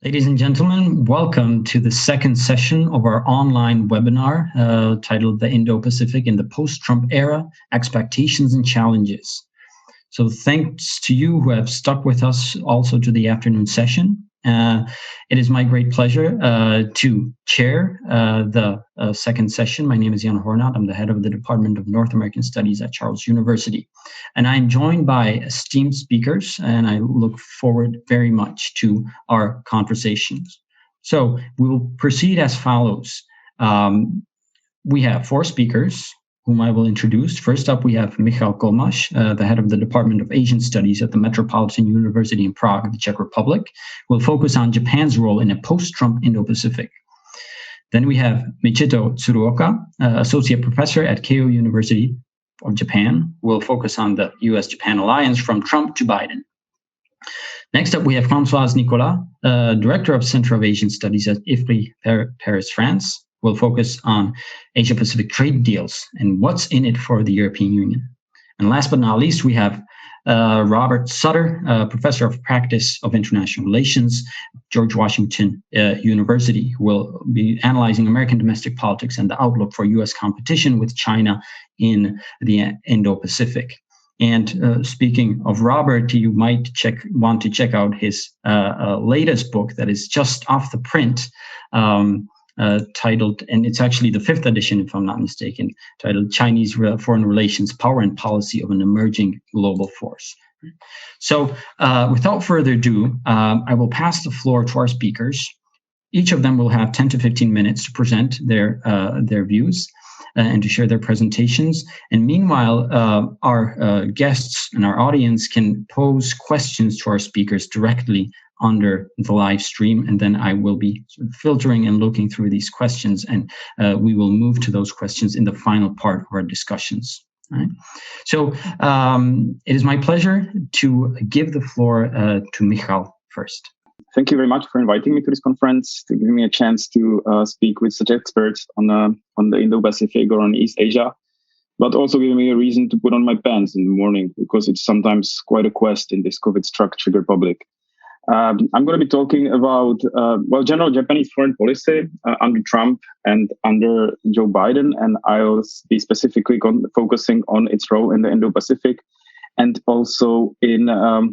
Ladies and gentlemen, welcome to the second session of our online webinar titled The Indo-Pacific in the Post-Trump Era, Expectations and Challenges. So thanks to you who have stuck with us also to the afternoon session. It is my great pleasure to chair the second session. My name is Hornát. I'm the head of the Department of North American Studies at Charles University. And I'm joined by esteemed speakers, and I look forward very much to our conversations. So we will proceed as follows. We have four speakers whom I will introduce. First up, we have Michal Kolmaš, the head of the Department of Asian Studies at the Metropolitan University in Prague, the Czech Republic, who will focus on Japan's role in a post-Trump Indo-Pacific. Then we have Michito Tsuruoka, associate professor at Keio University of Japan, who will focus on the US-Japan alliance from Trump to Biden. Next up, we have Françoise Nicolas, director of Center of Asian Studies at IFRI Paris, France. Will focus on Asia-Pacific trade deals and what's in it for the European Union. And last but not least, we have Robert Sutter, professor of practice of international relations, George Washington University, who will be analyzing American domestic politics and the outlook for U.S. competition with China in the Indo-Pacific. And speaking of Robert, you might want to check out his latest book that is just off the print, titled, and it's actually the 5th edition, if I'm not mistaken, titled Chinese Foreign Relations, Power and Policy of an Emerging Global Force. So without further ado, I will pass the floor to our speakers. Each of them will have 10 to 15 minutes to present their views and to share their presentations. And meanwhile, our guests and our audience can pose questions to our speakers directly under the live stream, and then I will be sort of filtering and looking through these questions, and we will move to those questions in the final part of our discussions. Right? So it is my pleasure to give the floor to Michal first. Thank you very much for inviting me to this conference, to give me a chance to speak with such experts on the Indo-Pacific or on East Asia, but also giving me a reason to put on my pants in the morning, because it's sometimes quite a quest in this COVID-struck Czech Republic. I'm going to be talking about, general Japanese foreign policy under Trump and under Joe Biden, and I'll be specifically focusing on its role in the Indo-Pacific, and also I'll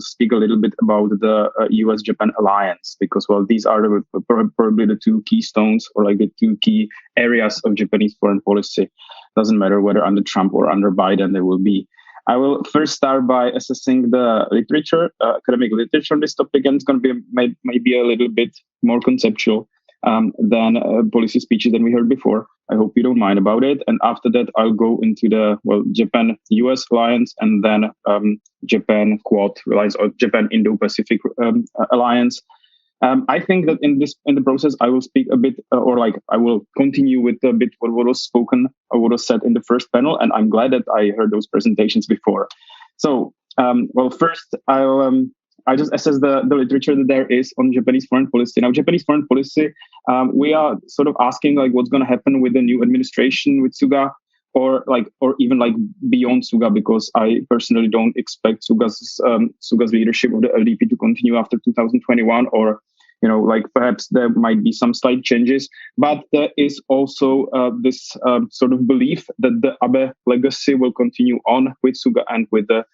speak a little bit about the US-Japan alliance, because, these are probably the two keystones, or like the two key areas of Japanese foreign policy. Doesn't matter whether under Trump or under Biden they will be. I will first start by assessing the literature, academic literature on this topic, and it's going to be maybe a little bit more conceptual than policy speeches than we heard before. I hope you don't mind about it. And after that, I'll go into the Japan-US alliance, and then Japan Quad alliance, or Japan Indo-Pacific alliance. I think that in the process, I will speak a bit, I will continue with a bit what was spoken or what was said in the first panel, and I'm glad that I heard those presentations before. So, first I just assess the literature that there is on Japanese foreign policy. Now, Japanese foreign policy, we are sort of asking what's going to happen with the new administration with Suga, or even beyond Suga, because I personally don't expect Suga's leadership of the LDP to continue after 2021, or perhaps there might be some slight changes. But there is also this sort of belief that the Abe legacy will continue on with Suga and with the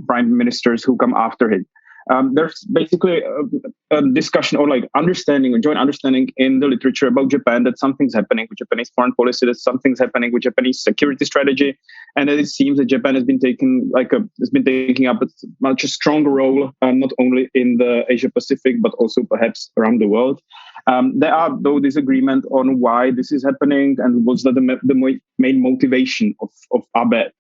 prime ministers who come after him. There's basically a discussion or understanding, a joint understanding in the literature about Japan that something's happening with Japanese foreign policy, that something's happening with Japanese security strategy, and that it seems that Japan has been taking up a much stronger role, not only in the Asia Pacific but also perhaps around the world. There are though disagreement on why this is happening and what's the main motivation of Abe,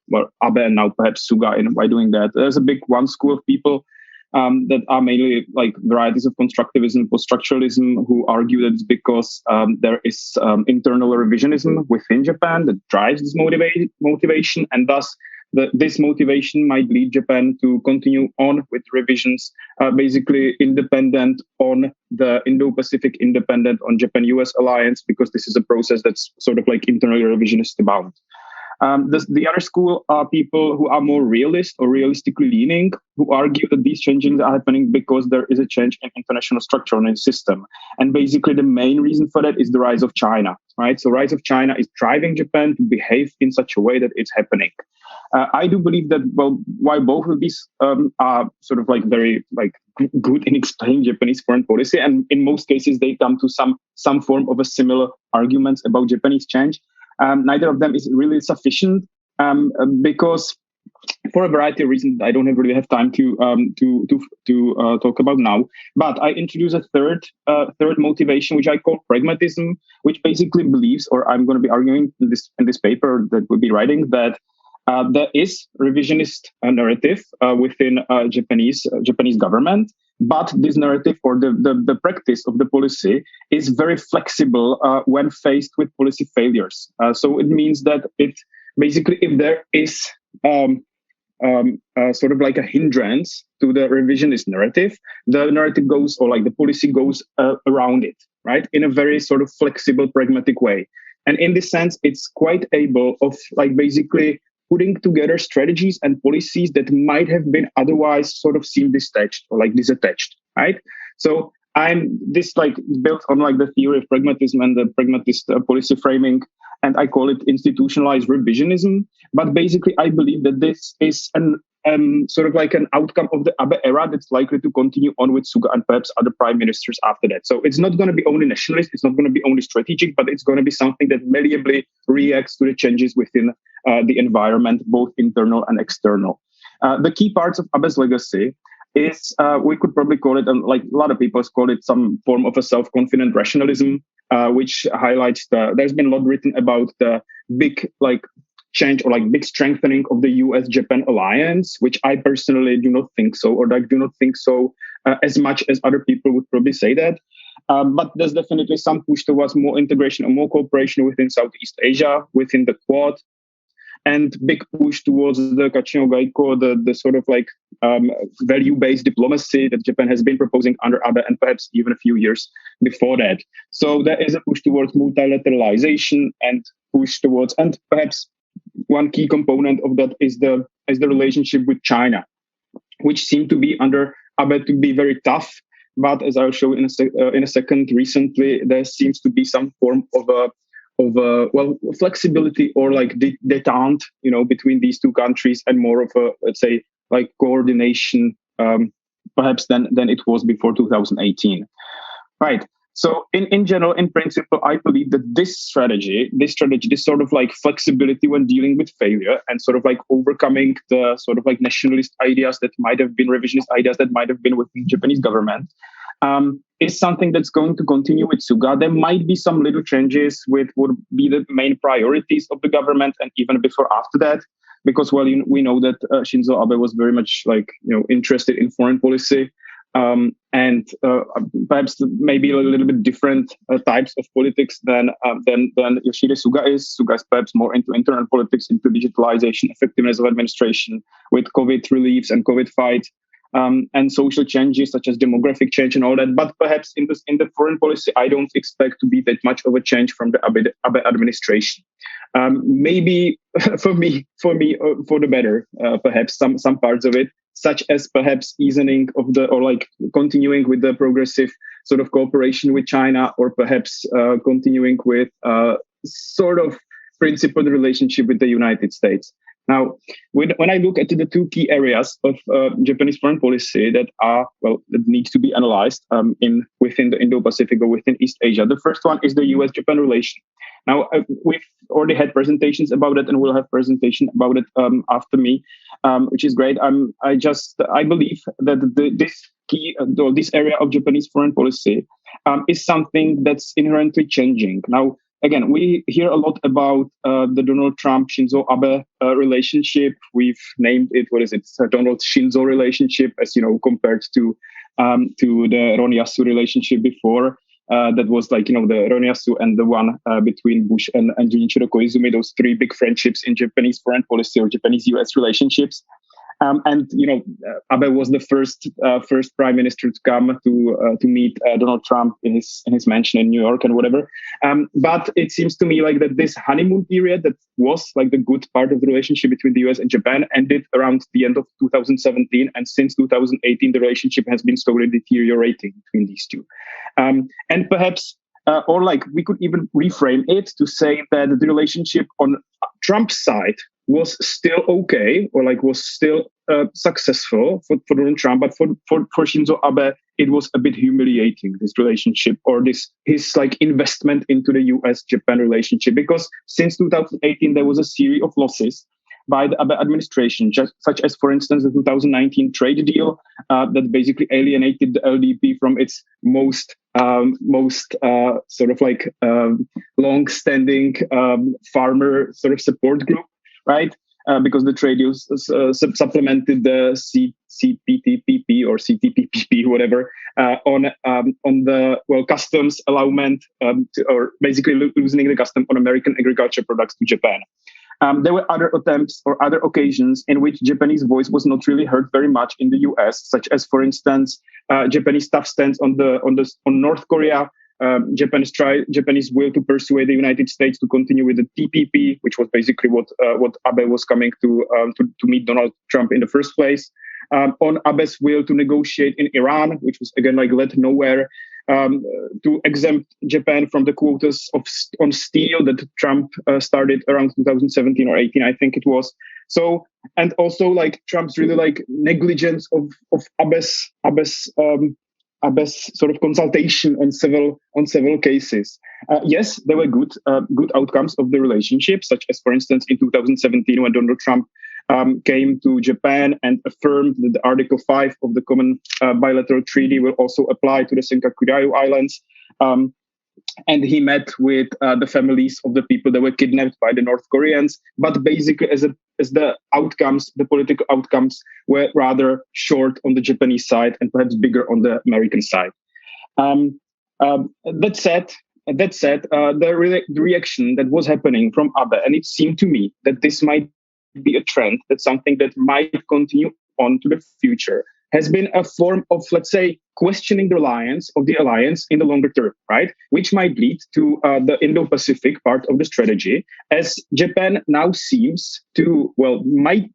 Abe and now perhaps Suga in why doing that. There's a big one school of people that are mainly varieties of constructivism, post-structuralism, who argue that it's because there is internal revisionism within Japan that drives this motivation, and thus this motivation might lead Japan to continue on with revisions, basically independent on the Indo-Pacific, independent on Japan-US alliance, because this is a process that's sort of internally revisionist bound. The other school are people who are more realist or realistically leaning, who argue that these changes are happening because there is a change in international structure and in system. And basically the main reason for that is the rise of China, right? So rise of China is driving Japan to behave in such a way that it's happening. I do believe that, well, while both of these are sort of like very like good in explaining Japanese foreign policy, and in most cases they come to some form of a similar arguments about Japanese change, neither of them is really sufficient because, for a variety of reasons, I don't really have time to talk about now. But I introduce a third motivation, which I call pragmatism, which basically believes, or I'm going to be arguing in this paper that we'll be writing, that there is revisionist narrative within Japanese government, but this narrative or the practice of the policy is very flexible when faced with policy failures. So it means that it basically, if there is sort of like a hindrance to the revisionist narrative, the narrative goes, or like the policy goes around it, right, in a very sort of flexible, pragmatic way. And in this sense, it's quite able of like basically putting together strategies and policies that might have been otherwise sort of seem detached or like disattached, right? So I'm this like built on like the theory of pragmatism and the pragmatist policy framing, and I call it institutionalized revisionism. But basically, I believe that this is an sort of like an outcome of the Abe era that's likely to continue on with Suga and perhaps other prime ministers after that. So it's not going to be only nationalist, it's not going to be only strategic, but it's going to be something that malleably reacts to the changes within the environment, both internal and external. The key parts of Abe's legacy is, we could probably call it, like a lot of people call it, some form of a self-confident rationalism, which highlights there's been a lot written about the big like change or like big strengthening of the US-Japan alliance, which I personally do not think so, or like do not think so as much as other people would probably say that. But there's definitely some push towards more integration and more cooperation within Southeast Asia, within the Quad, and big push towards the Kachino Gaiko, the sort of like value-based diplomacy that Japan has been proposing under Abe and perhaps even a few years before that. So there is a push towards multilateralization and push towards, and perhaps one key component of that is the relationship with China, which seemed to be under Abe to be very tough. But as I'll show in a second, recently there seems to be some form of flexibility or like detente, between these two countries, and more of a, let's say, like coordination, perhaps than it was before 2018, right? So in general, in principle, I believe that this strategy, this sort of like flexibility when dealing with failure and sort of like overcoming the sort of like nationalist ideas that might have been revisionist ideas that might have been within the Japanese government, is something that's going to continue with Suga. There might be some little changes with what would be the main priorities of the government, and even before after that, because, well, we know that Shinzo Abe was very much like, interested in foreign policy. And perhaps maybe a little bit different types of politics than Yoshihide Suga is. Suga is perhaps more into internal politics, into digitalization, effectiveness of administration, with COVID reliefs and COVID fight, and social changes such as demographic change and all that. But perhaps in the foreign policy, I don't expect to be that much of a change from the Abe administration. Maybe for the better, perhaps some parts of it, such as perhaps easing of or like continuing with the progressive sort of cooperation with China, or perhaps continuing with sort of principled relationship with the United States. Now, when I look at the two key areas of Japanese foreign policy that need to be analyzed within the Indo-Pacific or within East Asia, the first one is the US-Japan relation. Now, we've already had presentations about it, and we'll have presentation about it after me, which is great. I believe that this area of Japanese foreign policy is something that's inherently changing. Now, again, we hear a lot about the Donald Trump-Shinzo Abe relationship. We've named it, It's a Donald Shinzo relationship, as compared to the Ron-Yasu relationship before. That was like, the Ron-Yasu and the one between Bush and Junichiro Koizumi, those three big friendships in Japanese foreign policy or Japanese-US relationships. And Abe was the first prime minister to come to meet Donald Trump in his mansion in New York and whatever. But it seems to me like that this honeymoon period that was like the good part of the relationship between the US and Japan ended around the end of 2017, and since 2018 the relationship has been slowly deteriorating between these two. And perhaps or like we could even reframe it to say that the relationship on Trump's side was still okay, or like was still successful for Donald Trump, but for Shinzo Abe, it was a bit humiliating, this relationship, or his like investment into the US-Japan relationship, because since 2018 there was a series of losses by the Abe administration, such as, for instance, the 2019 trade deal that basically alienated the LDP from its most sort of like long-standing farmer sort of support group, right? Because the trade deals supplemented the Cptpp or Ctpp, whatever, on the customs allowment or basically loosening the custom on American agriculture products to Japan. There were other attempts or other occasions in which Japanese voice was not really heard very much in the US, such as, for instance, Japanese tough stance on North Korea, Japanese will to persuade the United States to continue with the TPP, which was basically what Abe was coming to meet Donald Trump in the first place. On Abe's will to negotiate in Iran, which was again like led nowhere. To exempt Japan from the quotas on steel that Trump started around 2017 or 18, I think it was. So, and also like Trump's really like negligence of Abe's sort of consultation on several cases. Yes, there were good outcomes of the relationship, such as, for instance, in 2017 when Donald Trump came to Japan and affirmed that the Article 5 of the Common Bilateral Treaty will also apply to the Senkaku Islands. And he met with the families of the people that were kidnapped by the North Koreans. But basically, as the outcomes, the political outcomes were rather short on the Japanese side and perhaps bigger on the American side. That said, the reaction that was happening from Abe, and it seemed to me that this might be a trend, that's something that might continue on to the future, has been a form of, let's say, questioning the alliance in the longer term, right? Which might lead to the Indo-Pacific part of the strategy, as Japan now seems to, might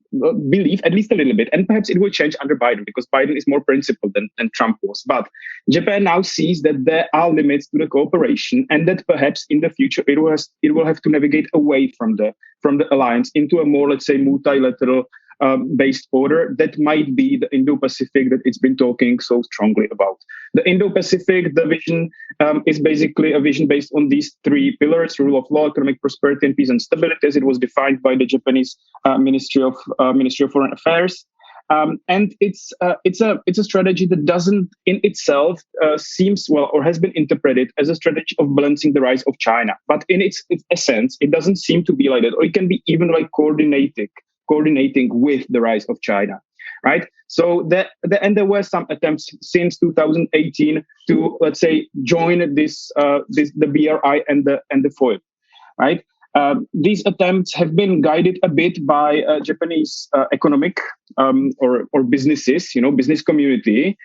believe at least a little bit, and perhaps it will change under Biden, because Biden is more principled than Trump was. But Japan now sees that there are limits to the cooperation, and that perhaps in the future it will have to navigate away from the alliance into a more, let's say, multilateral based order that might be the Indo-Pacific that it's been talking so strongly about. The Indo-Pacific division is basically a vision based on these three pillars: rule of law, economic prosperity, and peace and stability, as it was defined by the Japanese Ministry of Foreign Affairs. And it's a strategy that doesn't in itself seems or has been interpreted as a strategy of balancing the rise of China. But in its essence, it doesn't seem to be like that, or it can be even like coordinating with the rise of China, right? So there were some attempts since 2018 to, let's say, join the BRI and the FOIL, right? These attempts have been guided a bit by Japanese economic or businesses, business community,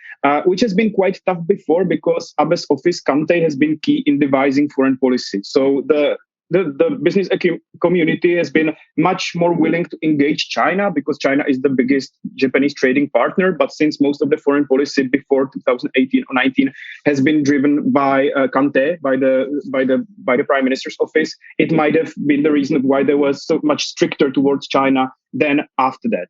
which has been quite tough before, because Abe's office, Kantei, has been key in devising foreign policy. So the business community has been much more willing to engage China, because China is the biggest Japanese trading partner. But since most of the foreign policy before 2018 or 19 has been driven by Kantei, by the Prime Minister's office, it might have been the reason why they were so much stricter towards China than after that.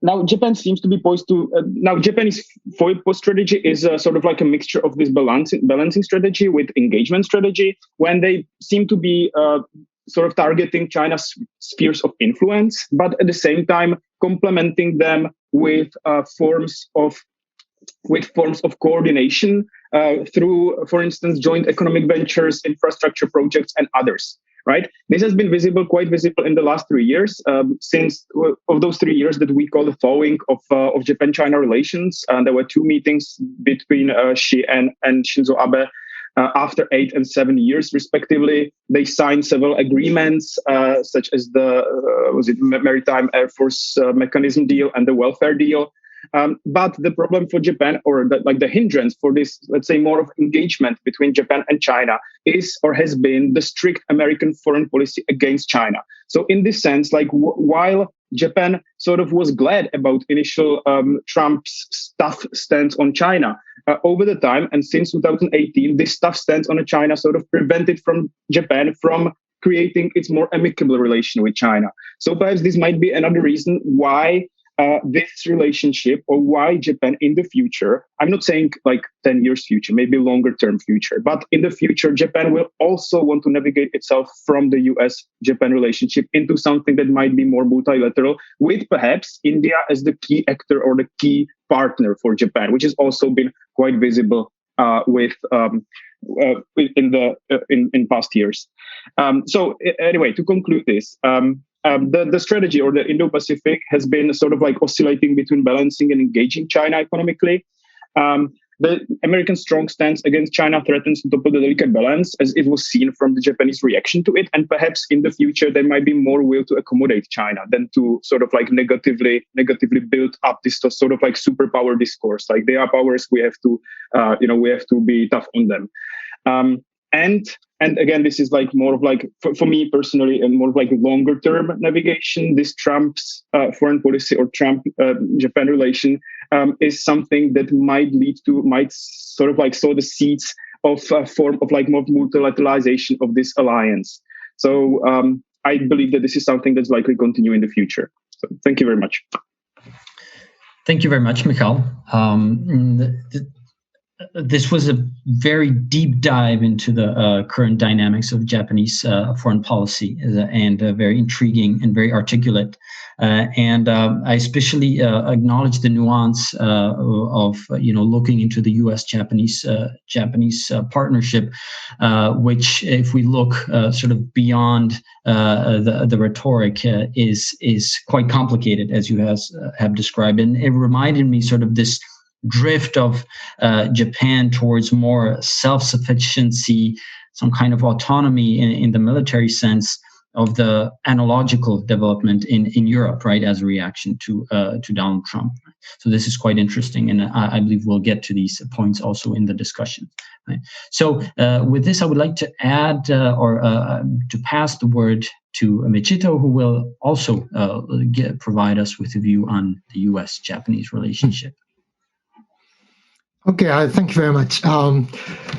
Now, Japan seems to be poised to. Now, Japanese FOIP strategy is sort of like a mixture of this balancing strategy with engagement strategy, when they seem to be sort of targeting China's spheres of influence, but at the same time complementing them with forms of coordination through, for instance, joint economic ventures, infrastructure projects, and others. Right. This has been quite visible in the last 3 years, since of those 3 years that we call the thawing of Japan-China relations. There were two meetings between Xi and Shinzo Abe after 8 and 7 years, respectively. They signed several agreements, such as the Maritime Air Force Mechanism deal and the welfare deal. But the problem for Japan, or the hindrance for this, let's say, more of engagement between Japan and China is or has been the strict American foreign policy against China. So in this sense, while Japan sort of was glad about initial Trump's tough stance on China, over the time and since 2018, this tough stance on China sort of prevented from Japan from creating its more amicable relation with China. So perhaps this might be another reason why this relationship, or why Japan in the future, I'm not saying 10 years future, maybe longer term future, but in the future, Japan will also want to navigate itself from the US-Japan relationship into something that might be more multilateral, with perhaps India as the key actor or the key partner for Japan, which has also been quite visible in past years. So anyway, to conclude this, the strategy, or the Indo-Pacific, has been sort of oscillating between balancing and engaging China economically. The American strong stance against China threatens to topple the delicate balance, as it was seen from the Japanese reaction to it. And perhaps in the future, there might be more will to accommodate China than to sort of negatively build up this sort of superpower discourse. They are powers, we have to be tough on them. And again, this is more of for me personally, and more of longer term navigation. This Trump's foreign policy, or Trump-Japan relation, is something that might sort of sow the seeds of a form of more multilateralization of this alliance. So I believe that this is something that's likely to continue in the future. So thank you very much. Thank you very much, Michal. This was a very deep dive into the current dynamics of Japanese foreign policy, and very intriguing and very articulate. And I especially acknowledge the nuance of looking into the U.S.-Japanese partnership, which, if we look sort of beyond the rhetoric, is quite complicated, as you have described. And it reminded me sort of this drift of Japan towards more self-sufficiency, some kind of autonomy in the military sense of the analogical development in Europe, right, as a reaction to Donald Trump. So this is quite interesting, and I believe we'll get to these points also in the discussion. Right? So with this, I would like to add to pass the word to Michito, who will also provide us with a view on the U.S.-Japanese relationship. Okay, thank you very much. Thank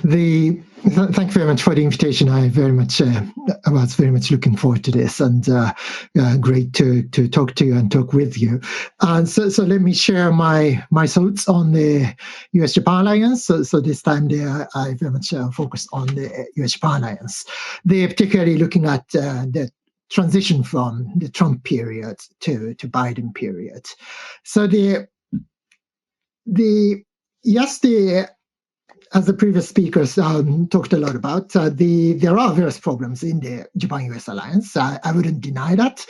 you very much for the invitation. I was very much looking forward to this, and great to talk to you and talk with you. So let me share my thoughts on the U.S.-Japan alliance. So this time I very much focus on the U.S.-Japan alliance. They're particularly looking at the transition from the Trump period to Biden period. So as the previous speakers talked a lot about, there are various problems in the Japan-US alliance. I wouldn't deny that,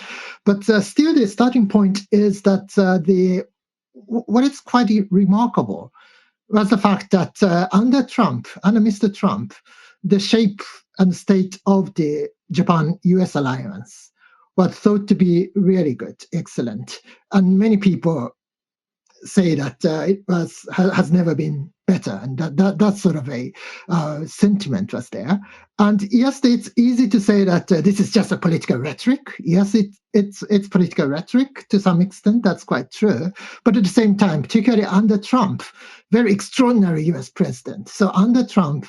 but still the starting point is that what is quite remarkable was the fact that under Mr. Trump, the shape and state of the Japan-US alliance was thought to be really good, excellent, and many people say that it has never been better, and that sort of a sentiment was there. And yes, it's easy to say that this is just a political rhetoric. Yes, it's political rhetoric to some extent. That's quite true. But at the same time, particularly under Trump, very extraordinary U.S. president. So under Trump,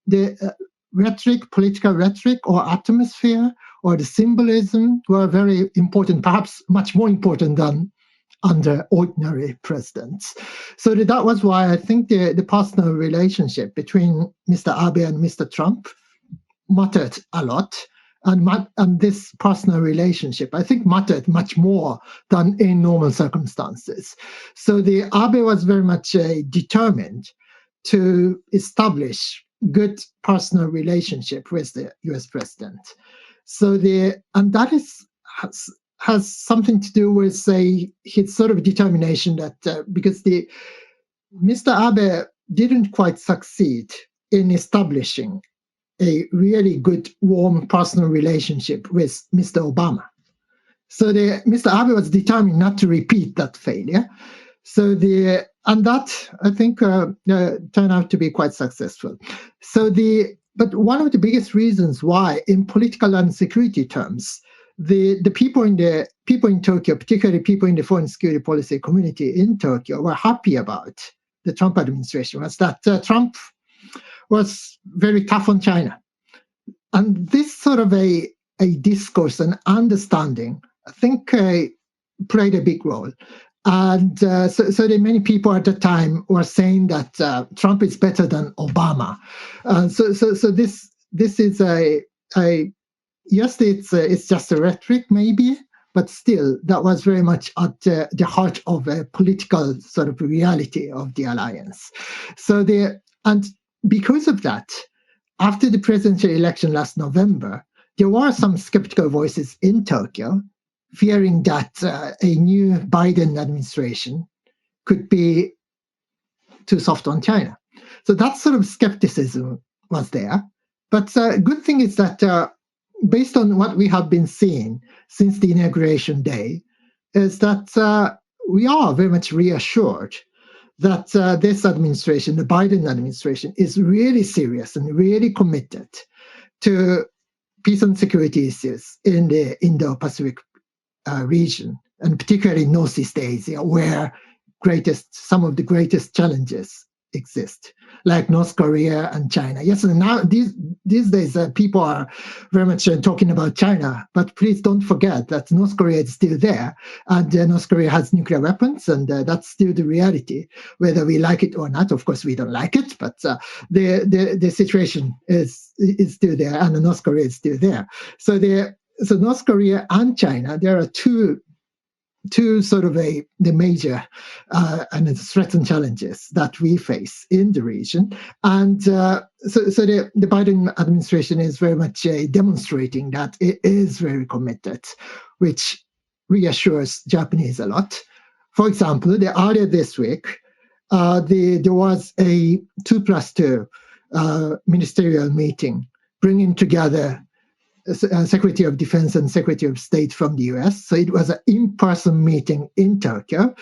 the political rhetoric or atmosphere or the symbolism were very important, perhaps much more important than under ordinary presidents. So that was why I think the personal relationship between Mr. Abe and Mr. Trump mattered a lot. And this personal relationship, I think, mattered much more than in normal circumstances. So the Abe was very much determined to establish good personal relationship with the US president. So and that has something to do with, say, his sort of determination that because Mr. Abe didn't quite succeed in establishing a really good, warm personal relationship with Mr. Obama. So Mr. Abe was determined not to repeat that failure. And that, I think, turned out to be quite successful. But one of the biggest reasons why, in political and security terms, the people in Tokyo, particularly people in the foreign security policy community in Tokyo, were happy about the Trump administration was that Trump was very tough on China. And this sort of a discourse and understanding, I think, played a big role. And so that many people at the time were saying that Trump is better than Obama. So this is yes, it's just a rhetoric maybe, but still that was very much at the heart of a political sort of reality of the alliance. And because of that, after the presidential election last November, there were some skeptical voices in Tokyo fearing that a new Biden administration could be too soft on China. So that sort of skepticism was there. But the good thing is that based on what we have been seeing since the inauguration day, is that we are very much reassured that this administration, the Biden administration, is really serious and really committed to peace and security issues in the Indo-Pacific region, and particularly Northeast Asia, where some of the greatest challenges exist, like North Korea and China. Yes, and now these days people are very much talking about China, but please don't forget that North Korea is still there, and North Korea has nuclear weapons, and that's still the reality, whether we like it or not. Of course, we don't like it, but the situation is still there, and North Korea is still there. So North Korea and China, there are two sort of the major and threats and challenges that we face in the region. And so the Biden administration is very much demonstrating that it is very committed, which reassures Japanese a lot. For example, earlier this week, there was a 2+2 ministerial meeting bringing together Secretary of Defense and Secretary of State from the US. So it was an in-person meeting in Tokyo.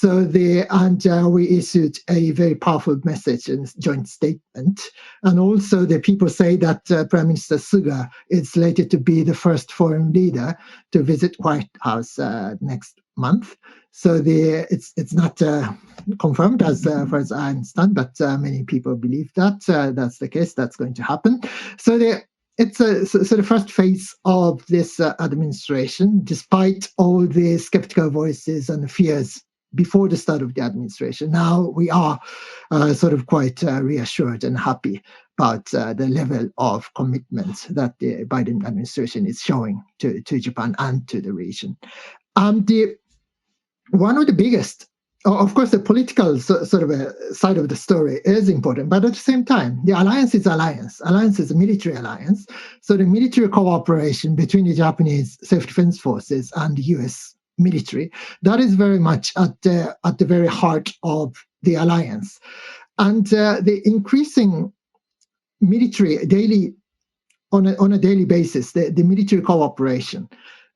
We issued a very powerful message and joint statement. And also the people say that Prime Minister Suga is slated to be the first foreign leader to visit White House next month. So it's not confirmed as far as I understand, but many people believe that that's the case. That's going to happen. So the first phase of this administration, despite all the skeptical voices and fears before the start of the administration, now we are sort of quite reassured and happy about the level of commitment that the Biden administration is showing to Japan and to the region. One of the biggest, of course, the political sort of a side of the story is important, but at the same time, the alliance is alliance. Alliance is a military alliance. So the military cooperation between the Japanese self-defense forces and the U.S. military, that is very much at the very heart of the alliance. And the increasing military on a daily basis, the military cooperation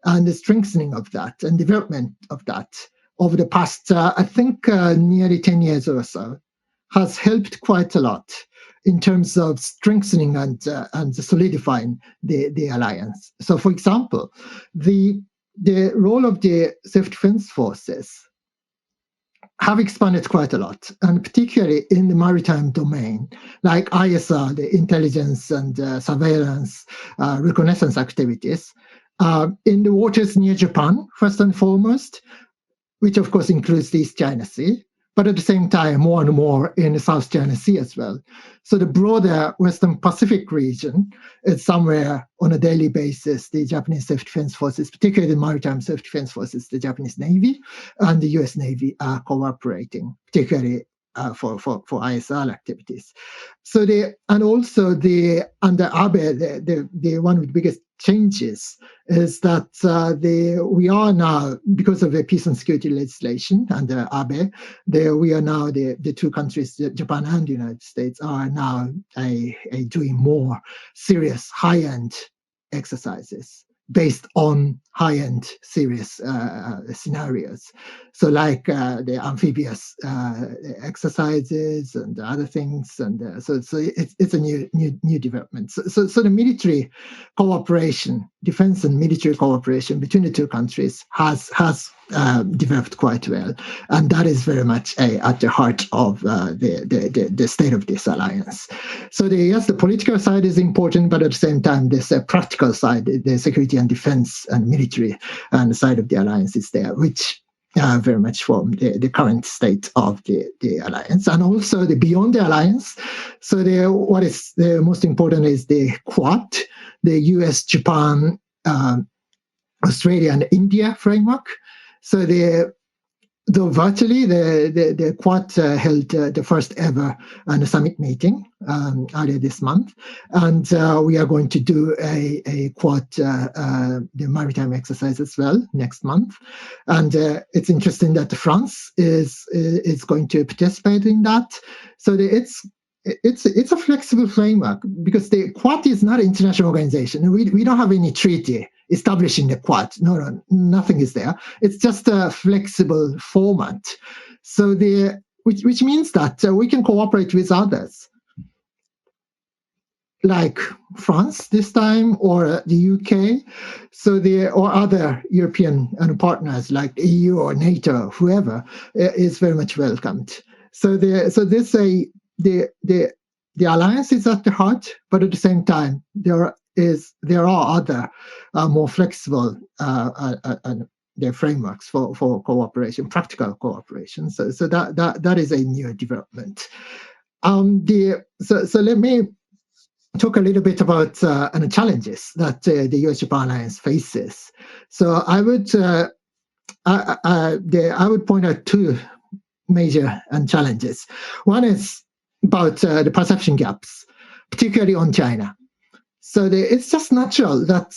and the strengthening of that and development of that over the past, I think, nearly 10 years or so, has helped quite a lot in terms of strengthening and solidifying the alliance. So, for example, the role of the self-defense forces have expanded quite a lot, and particularly in the maritime domain, like ISR, the intelligence and surveillance, reconnaissance activities, in the waters near Japan, first and foremost, which of course includes the East China Sea, but at the same time, more and more in the South China Sea as well. So the broader Western Pacific region is somewhere on a daily basis, the Japanese self-defense forces, particularly the maritime self-defense forces, the Japanese Navy and the US Navy are cooperating, particularly for ISR activities. So under Abe, the one with the biggest changes is that we are now, because of the peace and security legislation under Abe, we are now the two countries, Japan and the United States, are now doing more serious high-end exercises based on high-end serious scenarios. So like the amphibious exercises and other things. And so it's a new development. So the military cooperation, defense and military cooperation between the two countries has developed quite well. And that is very much at the heart of the state of this alliance. So yes, the political side is important, but at the same time, this practical side, the security and defense and military and side of the alliance is there, which very much form the current state of the alliance. And also the beyond the alliance. So what is the most important is the Quad, the US, Japan, Australia, and India framework. So though virtually, the Quad held the first ever summit meeting earlier this month, and we are going to do a Quad the maritime exercise as well next month. And it's interesting that France is going to participate in that. So it's a flexible framework, because the Quad is not an international organization. We don't have any treaty establishing the Quad. No, nothing is there. It's just a flexible format. So which means that we can cooperate with others, like France this time, or the UK. So or other European partners like the EU or NATO, whoever is very much welcomed. So the alliance is at the heart, but at the same time, there are other more flexible frameworks for cooperation, practical cooperation. So that is a new development. So let me talk a little bit about the challenges that the US-Japan alliance faces. So I would point out two major challenges. One is about the perception gaps, particularly on China. So it's just natural that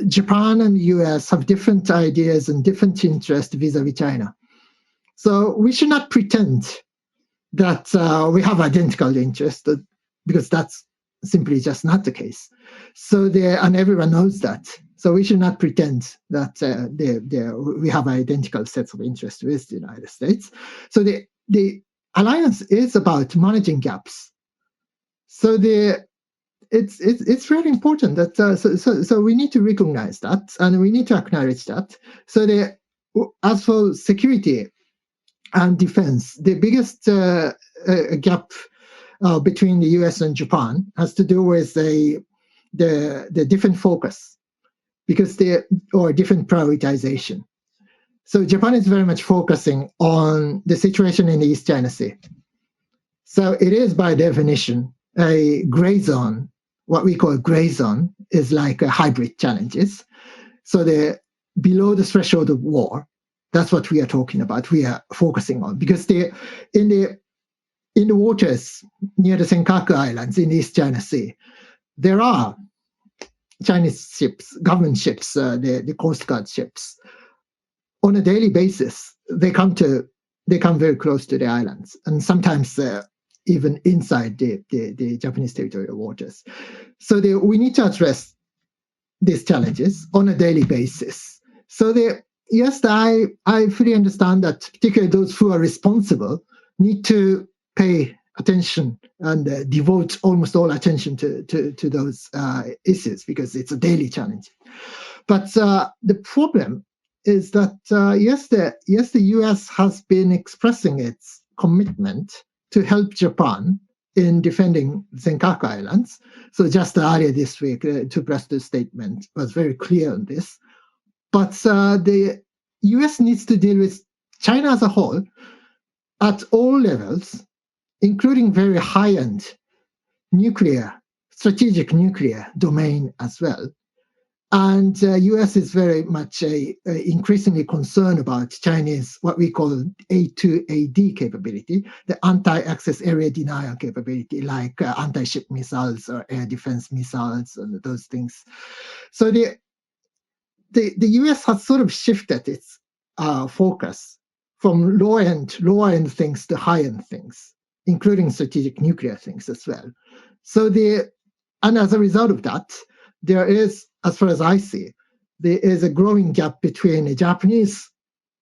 Japan and the US have different ideas and different interests vis-a-vis China. So we should not pretend that we have identical interests, because that's simply just not the case. So and everyone knows that. So we should not pretend that we have identical sets of interests with the United States. So the alliance is about managing gaps. So it's really important that so we need to recognize that, and we need to acknowledge that. So as for security and defense, the biggest gap between the US and Japan has to do with the different focus, or different prioritization. So Japan is very much focusing on the situation in the East China Sea. So it is by definition a gray zone. What we call gray zone is like a hybrid challenges. So below the threshold of war, that's what we are talking about. We are focusing on, because in the waters near the Senkaku Islands in the East China Sea, there are Chinese ships, government ships, the Coast Guard ships. On a daily basis, they come very close to the islands, and sometimes even inside the Japanese territorial waters. So we need to address these challenges on a daily basis. So yes, I fully understand that particularly those who are responsible need to pay attention and devote almost all attention to those issues, because it's a daily challenge. But the problem is that yes, the US has been expressing its commitment to help Japan in defending Senkaku Islands. So just earlier this week, the 2+2 statement was very clear on this. But the US needs to deal with China as a whole at all levels, including very high-end strategic nuclear domain as well. And U.S. is very much increasingly concerned about Chinese, what we call A2AD capability, the anti-access area denial capability, like anti-ship missiles or air defense missiles and those things. So the U.S. has sort of shifted its focus from lower-end things to high-end things, including strategic nuclear things as well. So and as a result of that, there is, as far as I see, there is a growing gap between the Japanese,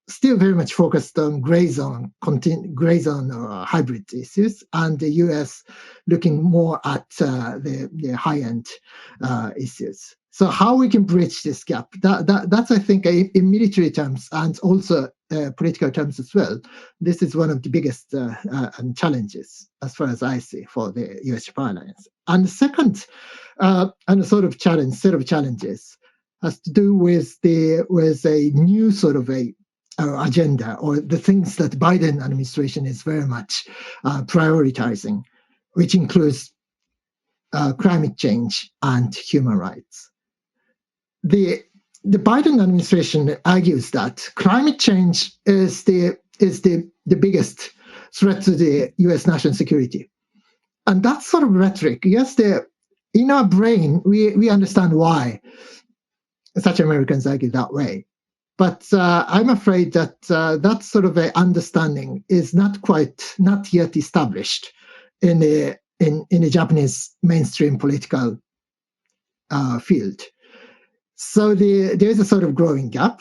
still very much focused on gray zone or hybrid issues, and the US looking more at the high-end issues. So how we can bridge this gap, that's, I think, in military terms and also political terms as well, this is one of the biggest challenges, as far as I see, for the US-Japan alliance. And the second and set of challenges has to do with a new sort of agenda, or the things that Biden administration is very much prioritizing, which includes climate change and human rights. The Biden administration argues that climate change is the biggest threat to the U.S. national security, and that sort of rhetoric. Yes, in our brain we understand why such Americans argue that way, but I'm afraid that that sort of a understanding is not yet established in the Japanese mainstream political field. So there is a sort of growing gap.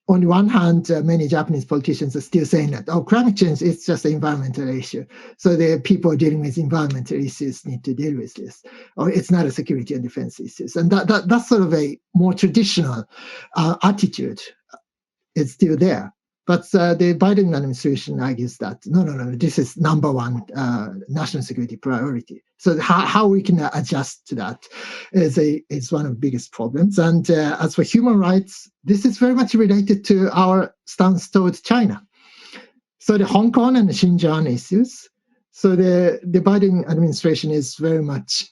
On the one hand, many Japanese politicians are still saying that, climate change is just an environmental issue. So the people dealing with environmental issues need to deal with this. Or it's not a security and defense issue. And that's sort of a more traditional attitude. It's still there. But the Biden administration argues that, no, this is number one national security priority. So how we can adjust to that is one of the biggest problems. And as for human rights, this is very much related to our stance towards China. So the Hong Kong and the Xinjiang issues. So the Biden administration is very much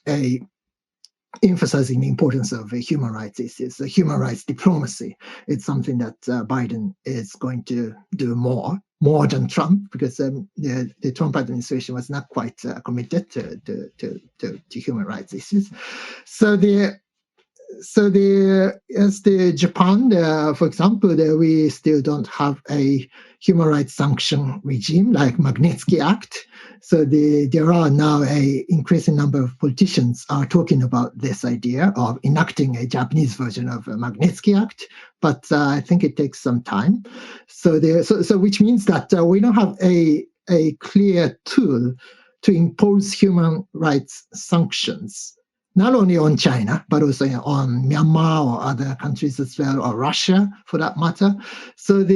emphasizing the importance of human rights issues, human rights diplomacy. It's something that Biden is going to do more than Trump, because the Trump administration was not quite committed to human rights issues. So as the Japan, for example, we still don't have a human rights sanction regime like Magnitsky Act. So there are now an increasing number of politicians are talking about this idea of enacting a Japanese version of Magnitsky Act, but I think it takes some time. So which means that we don't have a clear tool to impose human rights sanctions, not only on China, but also on Myanmar or other countries as well, or Russia for that matter. So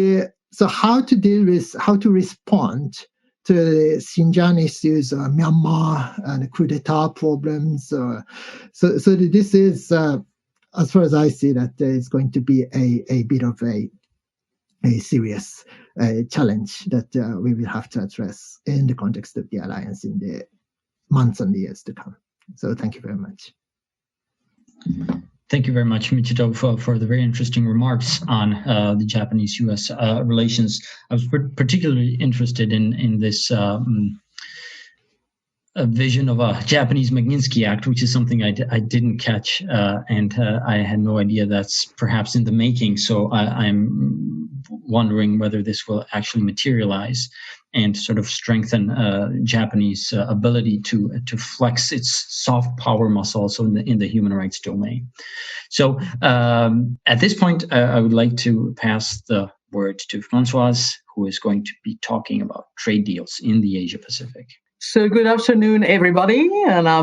how to respond to the Xinjiang issues or Myanmar and the coup d'etat problems. So this is, as far as I see, that is going to be a bit of a serious challenge that we will have to address in the context of the alliance in the months and the years to come. So thank you very much. Thank you very much, Michito, for the very interesting remarks on the Japanese-U.S. relations. I was particularly interested in this vision of a Japanese Magnitsky Act, which is something I didn't catch, and I had no idea that's perhaps in the making. So I'm wondering whether this will actually materialize and sort of strengthen Japanese ability to flex its soft power muscle also in the human rights domain. So at this point, I would like to pass the word to Françoise, who is going to be talking about trade deals in the Asia-Pacific. So good afternoon, everybody, and I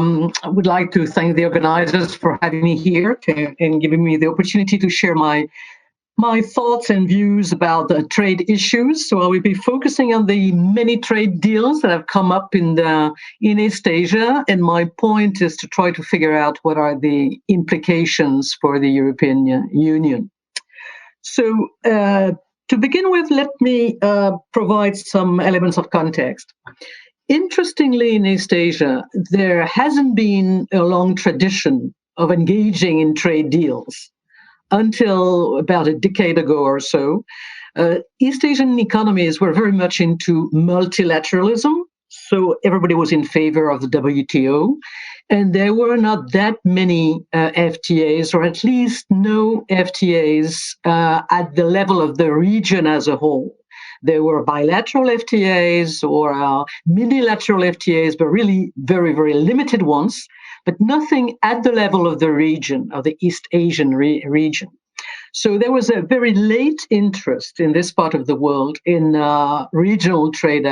would like to thank the organizers for having me here and giving me the opportunity to share my thoughts and views about the trade issues. So I will be focusing on the many trade deals that have come up in East Asia, and my point is to try to figure out what are the implications for the European Union. So to begin with, let me provide some elements of context. Interestingly, in East Asia, there hasn't been a long tradition of engaging in trade deals. until about a decade ago or so, East Asian economies were very much into multilateralism. So everybody was in favor of the WTO. And there were not that many FTAs, or at least no FTAs at the level of the region as a whole. There were bilateral FTAs or minilateral FTAs, but really very, very limited ones, but nothing at the level of the region, of the East Asian region. So there was a very late interest in this part of the world in regional trade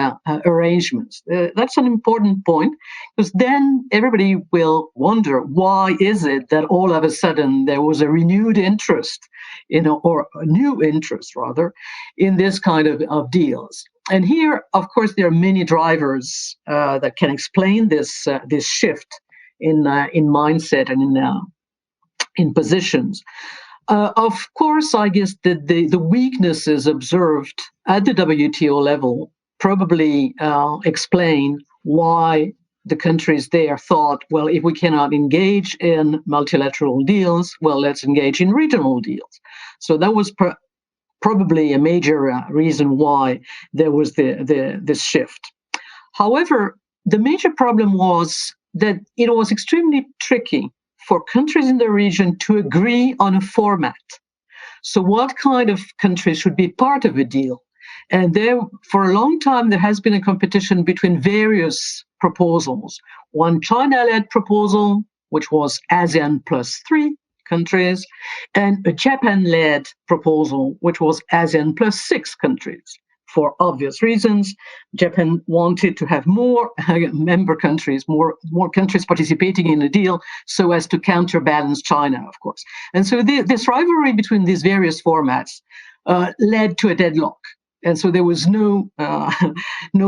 arrangements. That's an important point, because then everybody will wonder, why is it that all of a sudden there was a renewed interest, or a new interest rather, in this kind of deals? And here, of course, there are many drivers that can explain this shift in mindset and in positions. Of course, I guess that the weaknesses observed at the WTO level probably explain why the countries there thought, well, if we cannot engage in multilateral deals, well, let's engage in regional deals. So that was probably a major reason why there was this shift. However, the major problem was that it was extremely tricky for countries in the region to agree on a format. So what kind of countries should be part of a deal? And there, for a long time, there has been a competition between various proposals. One China-led proposal, which was ASEAN plus 3 countries, and a Japan-led proposal, which was ASEAN plus 6 countries. For obvious reasons, Japan wanted to have more member countries, more countries participating in the deal, so as to counterbalance China, of course. And so this rivalry between these various formats led to a deadlock. And so there was no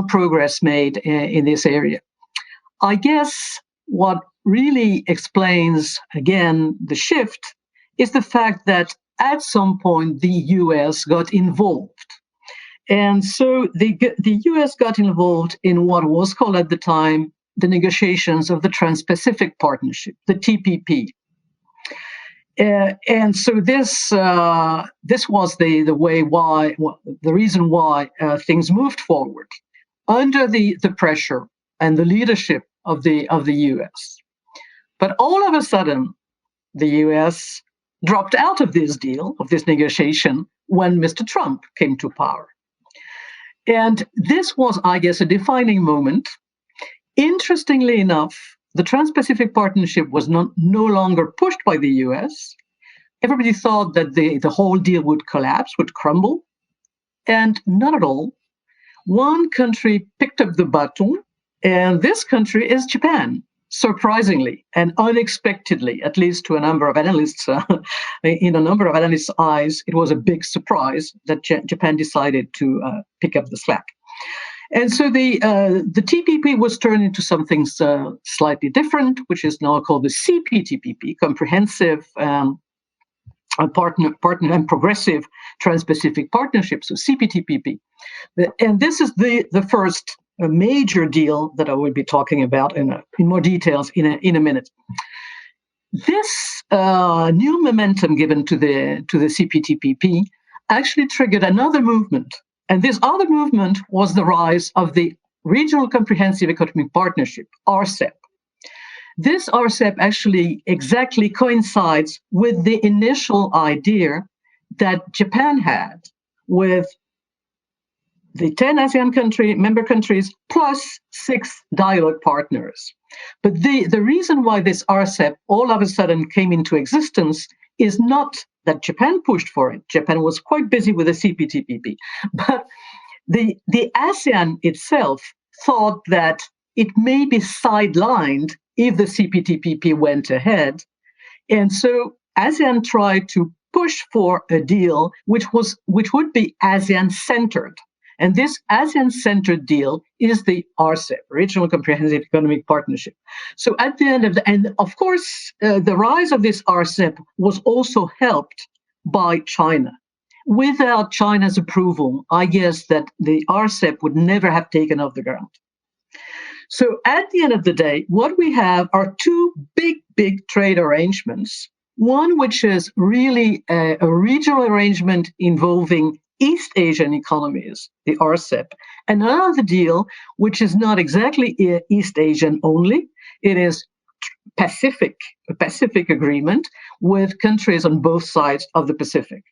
progress made in this area. I guess what really explains, again, the shift is the fact that at some point the US got involved. And so the US got involved in what was called at the time the negotiations of the Trans-Pacific Partnership, the TPP. And so this was the reason why things moved forward under the pressure and the leadership of the US. But all of a sudden, the US dropped out of this deal, of this negotiation, when Mr. Trump came to power. And this was, I guess, a defining moment. Interestingly enough, the Trans-Pacific Partnership was no longer pushed by the US. Everybody thought that the whole deal would collapse, would crumble, and not at all. One country picked up the baton, and this country is Japan, surprisingly and unexpectedly, at least to a number of analysts. In a number of analysts' eyes, it was a big surprise that Japan decided to pick up the slack. And so the TPP was turned into something slightly different, which is now called the Cptpp, Comprehensive Partner and Progressive Trans-Pacific Partnership, so Cptpp. And this is the first major deal that I will be talking about in more details in a minute. This new momentum given to the Cptpp actually triggered another movement. And this other movement was the rise of the Regional Comprehensive Economic Partnership, Rsep. This Rsep actually exactly coincides with the initial idea that Japan had with the 10 ASEAN member countries plus 6 dialogue partners. But the reason why this Rsep all of a sudden came into existence is not that Japan pushed for it. Japan was quite busy with the Cptpp. But the ASEAN itself thought that it may be sidelined if the Cptpp went ahead. And so ASEAN tried to push for a deal which would be ASEAN-centered. And this ASEAN-centered deal is the Rsep, Regional Comprehensive Economic Partnership. So at the end and of course, the rise of this Rsep was also helped by China. Without China's approval, I guess that the Rsep would never have taken off the ground. So at the end of the day, what we have are two big trade arrangements One which is really a regional arrangement involving East Asian economies, the Rsep, and another deal which is not exactly East Asian only. It is a Pacific agreement with countries on both sides of the Pacific.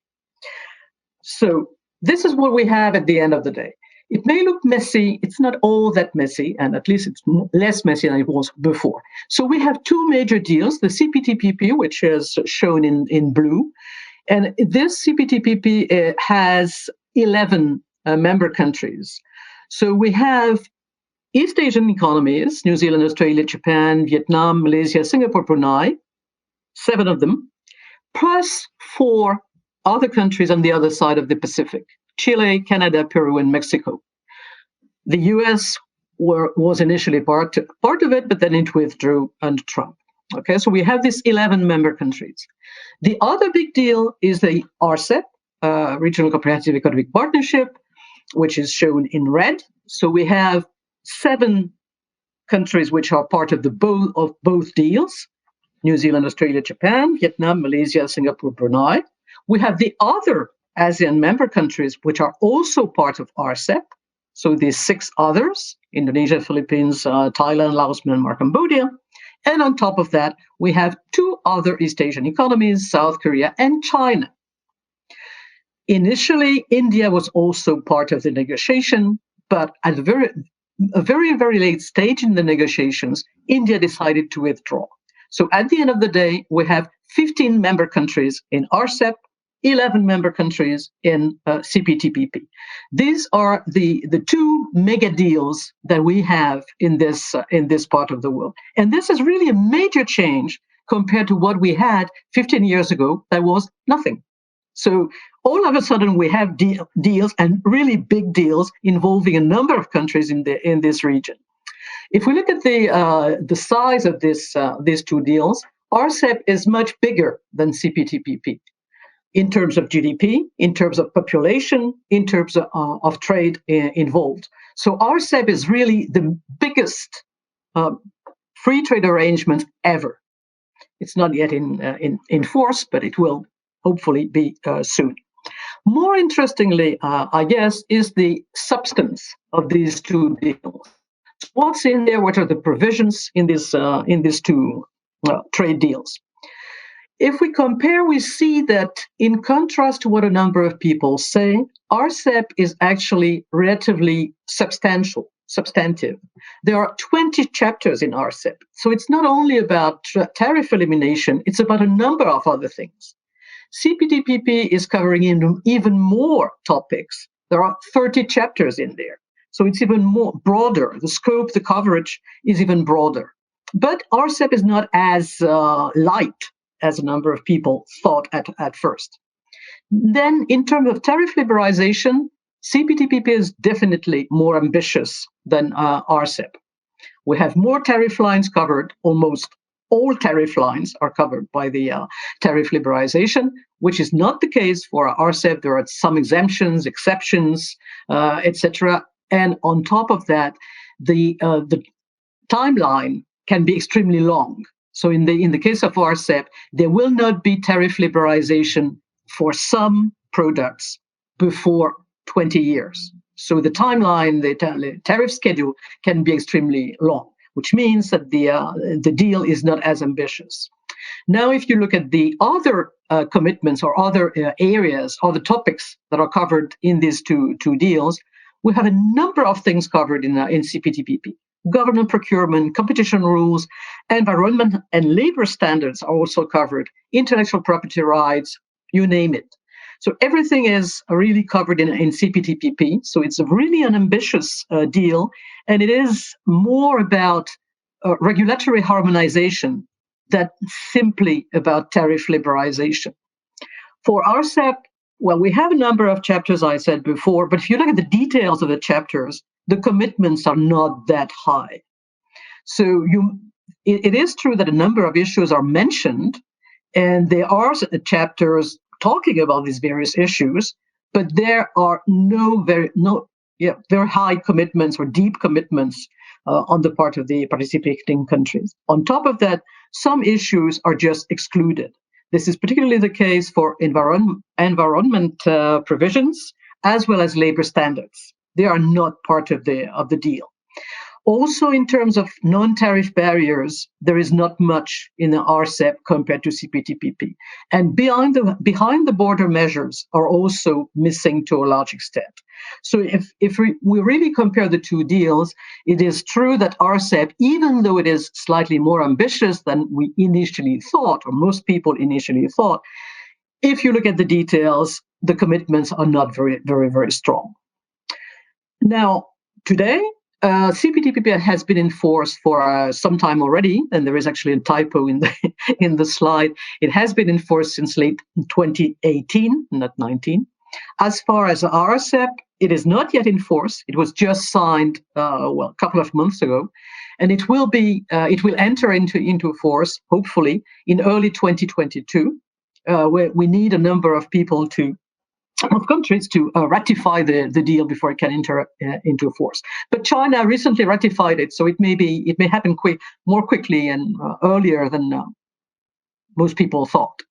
So this is what we have at the end of the day. It may look messy. It's not all that messy, and at least it's less messy than it was before. So we have two major deals, the Cptpp, which is shown in blue, and this Cptpp has 11 member countries. So we have East Asian economies, New Zealand, Australia, Japan, Vietnam, Malaysia, Singapore, Brunei, 7 of them, plus 4 other countries on the other side of the Pacific, Chile, Canada, Peru, and Mexico. The US was initially part of it, but then it withdrew under Trump. Okay, so we have these 11 member countries. The other big deal is the Rsep, Regional Comprehensive Economic Partnership, which is shown in red. So we have 7 countries which are part of both deals: New Zealand, Australia, Japan, Vietnam, Malaysia, Singapore, Brunei. We have the other ASEAN member countries which are also part of Rsep. So these 6 others: Indonesia, Philippines, Thailand, Laos, Myanmar, Cambodia. And on top of that, we have 2 other East Asian economies, South Korea and China. Initially, India was also part of the negotiation, but at a very, very late stage in the negotiations, India decided to withdraw. So at the end of the day, we have 15 member countries in Rsep, 11 member countries in Cptpp. These are the 2 mega deals that we have in this part of the world. And this is really a major change compared to what we had 15 years ago. That was nothing. So all of a sudden we have deals, and really big deals, involving a number of countries in this region. If we look at the size of these 2 deals, Rsep is much bigger than Cptpp in terms of GDP, in terms of population, in terms of trade involved. So Rsep is really the biggest free trade arrangement ever. It's not yet in force, but it will hopefully be soon. More interestingly, I guess, is the substance of these 2 deals. What's in there? What are the provisions in these 2 trade deals? If we compare, we see that, in contrast to what a number of people say, Rsep is actually relatively substantive. There are 20 chapters in Rsep. So it's not only about tariff elimination, it's about a number of other things. Cptpp is covering even more topics. There are 30 chapters in there. So it's even more broader. The scope, the coverage is even broader. But Rsep is not as light as a number of people thought at first. Then, in terms of tariff liberalization, Cptpp is definitely more ambitious than Rsep. We have more tariff lines covered. Almost all tariff lines are covered by the tariff liberalization, which is not the case for Rsep. There are some exemptions, exceptions, etc. And on top of that, the timeline can be extremely long. So in the case of Rsep, there will not be tariff liberalization for some products before 20 years. So the timeline, the tariff schedule, can be extremely long, which means that the deal is not as ambitious. Now, if you look at the other commitments or other areas, other topics that are covered in these two deals, we have a number of things covered in Cptpp. Government procurement, competition rules, environment and labor standards are also covered, intellectual property rights, you name it. So everything is really covered in Cptpp. So it's really an ambitious deal, and it is more about regulatory harmonization than simply about tariff liberalization. For Rsep, well, we have a number of chapters, I said before, but if you look at the details of the chapters, the commitments are not that high. So it is true that a number of issues are mentioned, and there are chapters talking about these various issues, but there are very high commitments or deep commitments on the part of the participating countries. On top of that, some issues are just excluded. This is particularly the case for environment provisions as well as labor standards. They are not part of the deal. Also, in terms of non-tariff barriers, there is not much in the Rsep compared to Cptpp. And behind the border measures are also missing to a large extent. So if we really compare the two deals, it is true that Rsep, even though it is slightly more ambitious than we initially thought, or most people initially thought, if you look at the details, the commitments are not very, very, very strong. Now, today, Cptpp has been in force for some time already, and there is actually a typo in the slide. It has been in force since late 2018, not 19. As far as Rsep, it is not yet in force. It was just signed a couple of months ago, and it will enter into force hopefully in early 2022, where we need a number of countries to ratify the deal before it can enter into force. But China recently ratified it, so it may happen more quickly and earlier than most people thought.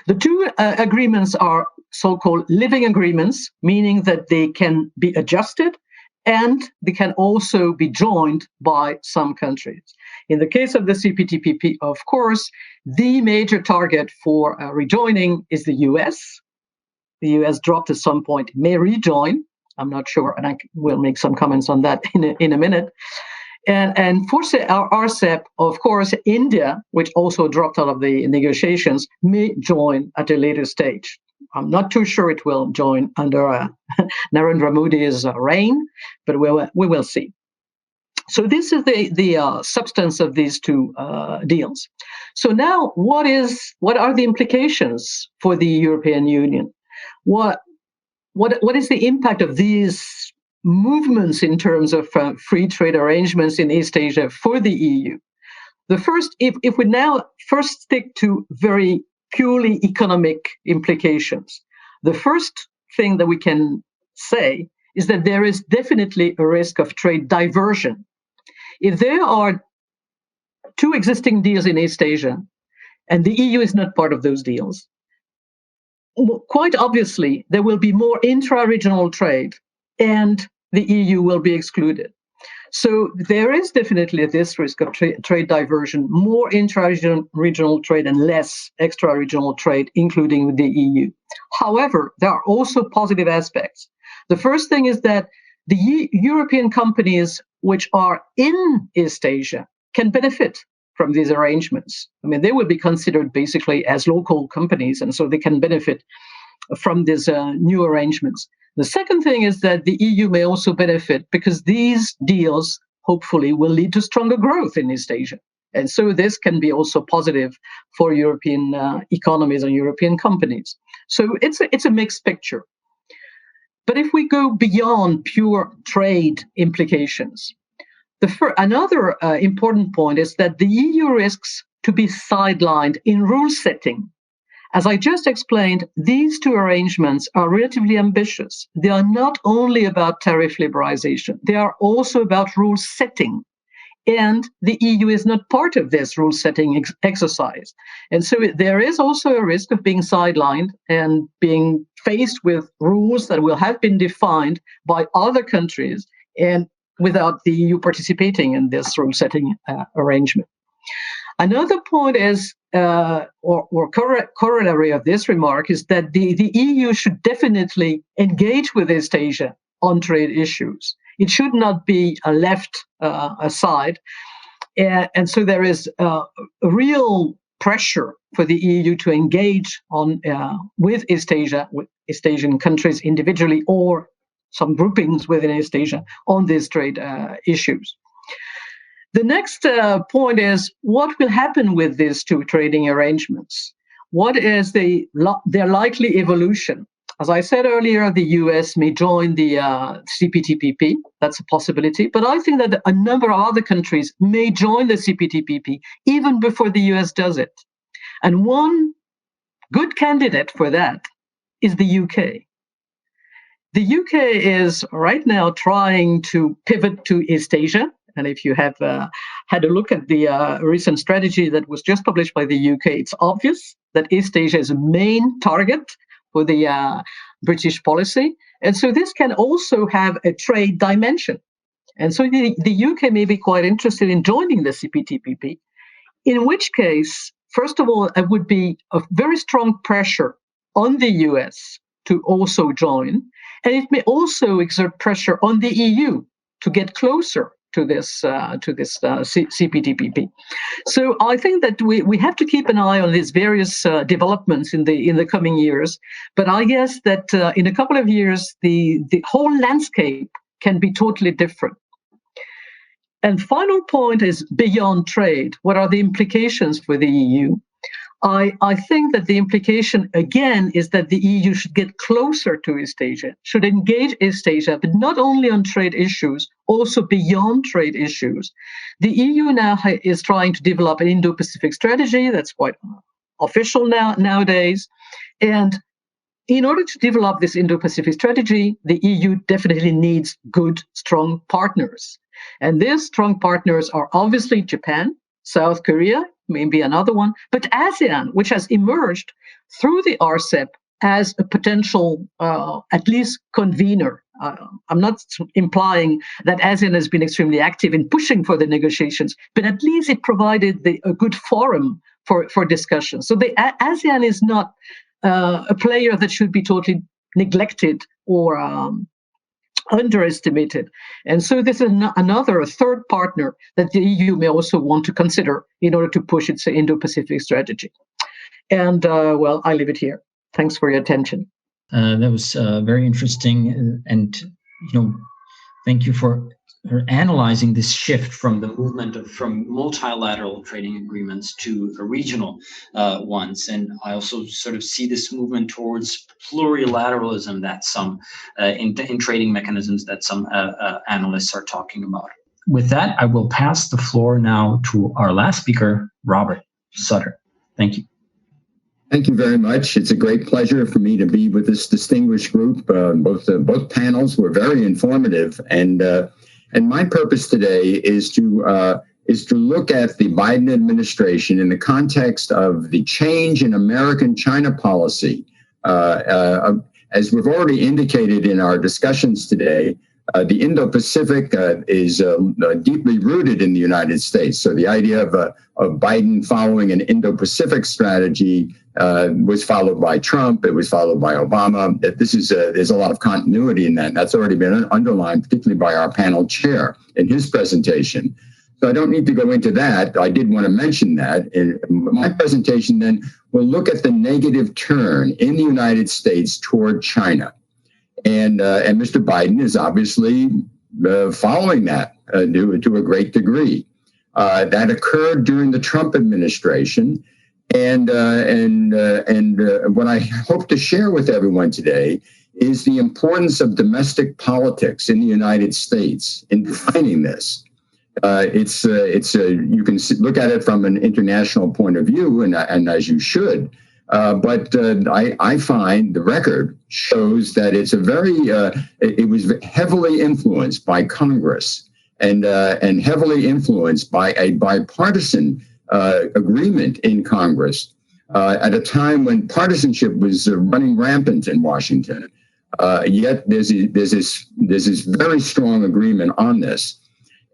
The two agreements are so-called living agreements, meaning that they can be adjusted and they can also be joined by some countries. In the case of the Cptpp, of course, the major target for rejoining is the US. The US dropped at some point, may rejoin. I'm not sure, and I will make some comments on that in a minute. And for our Rsep, of course, India, which also dropped out of the negotiations, may join at a later stage. I'm not too sure it will join under Narendra Modi's reign, but we will see. So this is the substance of these two deals. So now, what are the implications for the European Union? What is the impact of these movements in terms of free trade arrangements in East Asia for the EU? The first, if we now first stick to very purely economic implications, the first thing that we can say is that there is definitely a risk of trade diversion. If there are two existing deals in East Asia, and the EU is not part of those deals, quite obviously, there will be more intra-regional trade and the EU will be excluded. So there is definitely this risk of trade diversion, more intra-regional trade and less extra-regional trade, including with the EU. However, there are also positive aspects. The first thing is that the European companies which are in East Asia can benefit from these arrangements. I mean, they will be considered basically as local companies, and so they can benefit from these new arrangements. The second thing is that the EU may also benefit because these deals hopefully will lead to stronger growth in East Asia. And so this can be also positive for European economies and European companies. So it's a mixed picture. But if we go beyond pure trade implications, another important point is that the EU risks to be sidelined in rule setting. As I just explained, these two arrangements are relatively ambitious. They are not only about tariff liberalization, they are also about rule setting. And the EU is not part of this rule setting exercise. And so there is also a risk of being sidelined and being faced with rules that will have been defined by other countries and without the EU participating in this rule setting arrangement. Another point is, or corollary of this remark, is that the EU should definitely engage with East Asia on trade issues. It should not be left aside. And so there is a real pressure for the EU to engage with East Asia, with East Asian countries individually or some groupings within East Asia on these trade issues. The next point is what will happen with these two trading arrangements? What is their likely evolution? As I said earlier, the US may join the Cptpp. That's a possibility. But I think that a number of other countries may join the Cptpp even before the US does it. And one good candidate for that is the UK. The UK is right now trying to pivot to East Asia, And if you have had a look at the recent strategy that was just published by the UK, it's obvious that East Asia is a main target for the British policy. And so this can also have a trade dimension. And so the UK may be quite interested in joining the Cptpp, in which case, first of all, it would be a very strong pressure on the US to also join. And it may also exert pressure on the EU to get closer to this Cptpp. So I think that we have to keep an eye on these various developments in the coming years. But I guess that in a couple of years, the whole landscape can be totally different. And final point is beyond trade. What are the implications for the EU? I think that the implication, again, is that the EU should get closer to East Asia, should engage East Asia, but not only on trade issues, also beyond trade issues. The EU now is trying to develop an Indo-Pacific strategy that's quite official nowadays. And in order to develop this Indo-Pacific strategy, the EU definitely needs good, strong partners. And these strong partners are obviously Japan, South Korea, maybe another one, but ASEAN, which has emerged through the Rsep as a potential, at least, convener. I'm not implying that ASEAN has been extremely active in pushing for the negotiations, but at least it provided a good forum for discussion. So the ASEAN is not a player that should be totally neglected or underestimated. And so this is a third partner that the EU may also want to consider in order to push its Indo-Pacific strategy. And well, I leave it here. Thanks for your attention. That was very interesting. And, thank you for analyzing this shift from the movement from multilateral trading agreements to regional ones. And I also sort of see this movement towards plurilateralism that some in trading mechanisms that some analysts are talking about. With that, I will pass the floor now to our last speaker, Robert Sutter. Thank you. Thank you very much. It's a great pleasure for me to be with this distinguished group. Both panels were very informative, and my purpose today is to look at the Biden administration in the context of the change in American China policy. As we've already indicated in our discussions today, the Indo-Pacific is deeply rooted in the United States. So the idea of Biden following an Indo-Pacific strategy was followed by Trump. It was followed by Obama. There's a lot of continuity in that. That's already been underlined, particularly by our panel chair in his presentation. So I don't need to go into that. I did want to mention that. In my presentation then will look at the negative turn in the United States toward China. And Mr. Biden is obviously following that to a great degree. That occurred during the Trump administration. And what I hope to share with everyone today is the importance of domestic politics in the United States in defining this. You can look at it from an international point of view, and as you should. But I find the record shows that it's it was heavily influenced by Congress and heavily influenced by a bipartisan agreement in Congress at a time when partisanship was running rampant in Washington. Yet there's this very strong agreement on this.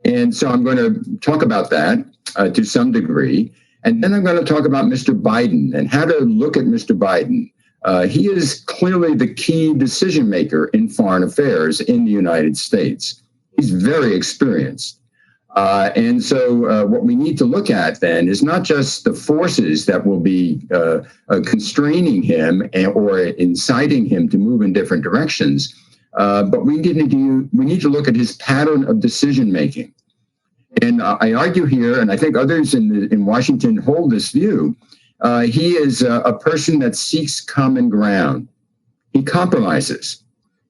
And so I'm going to talk about that to some degree. And then I'm going to talk about Mr. Biden and how to look at Mr. Biden. He is clearly the key decision maker in foreign affairs in the United States. He's very experienced. And so what we need to look at then is not just the forces that will be constraining him or inciting him to move in different directions, but we need to look at his pattern of decision making. And I argue here, and I think others in Washington hold this view, he is a person that seeks common ground. He compromises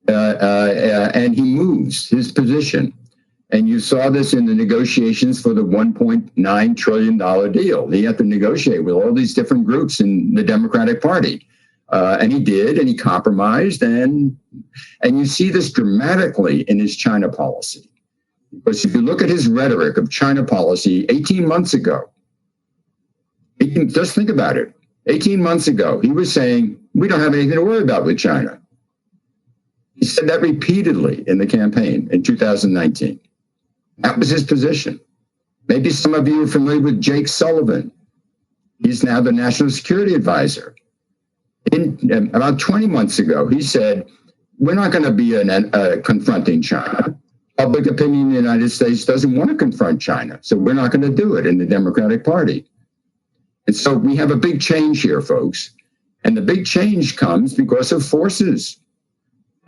and he moves his position. And you saw this in the negotiations for the $1.9 trillion deal. He had to negotiate with all these different groups in the Democratic Party. And he did, and he compromised. And you see this dramatically in his China policy. Because if you look at his rhetoric of China policy 18 months ago, just think about it. 18 months ago, he was saying, we don't have anything to worry about with China. He said that repeatedly in the campaign in 2019. That was his position. Maybe some of you are familiar with Jake Sullivan. He's now the National Security Advisor. About 20 months ago, he said, we're not going to be confronting China. Public opinion in the United States doesn't want to confront China, so we're not going to do it in the Democratic Party. And so we have a big change here, folks. And the big change comes because of forces.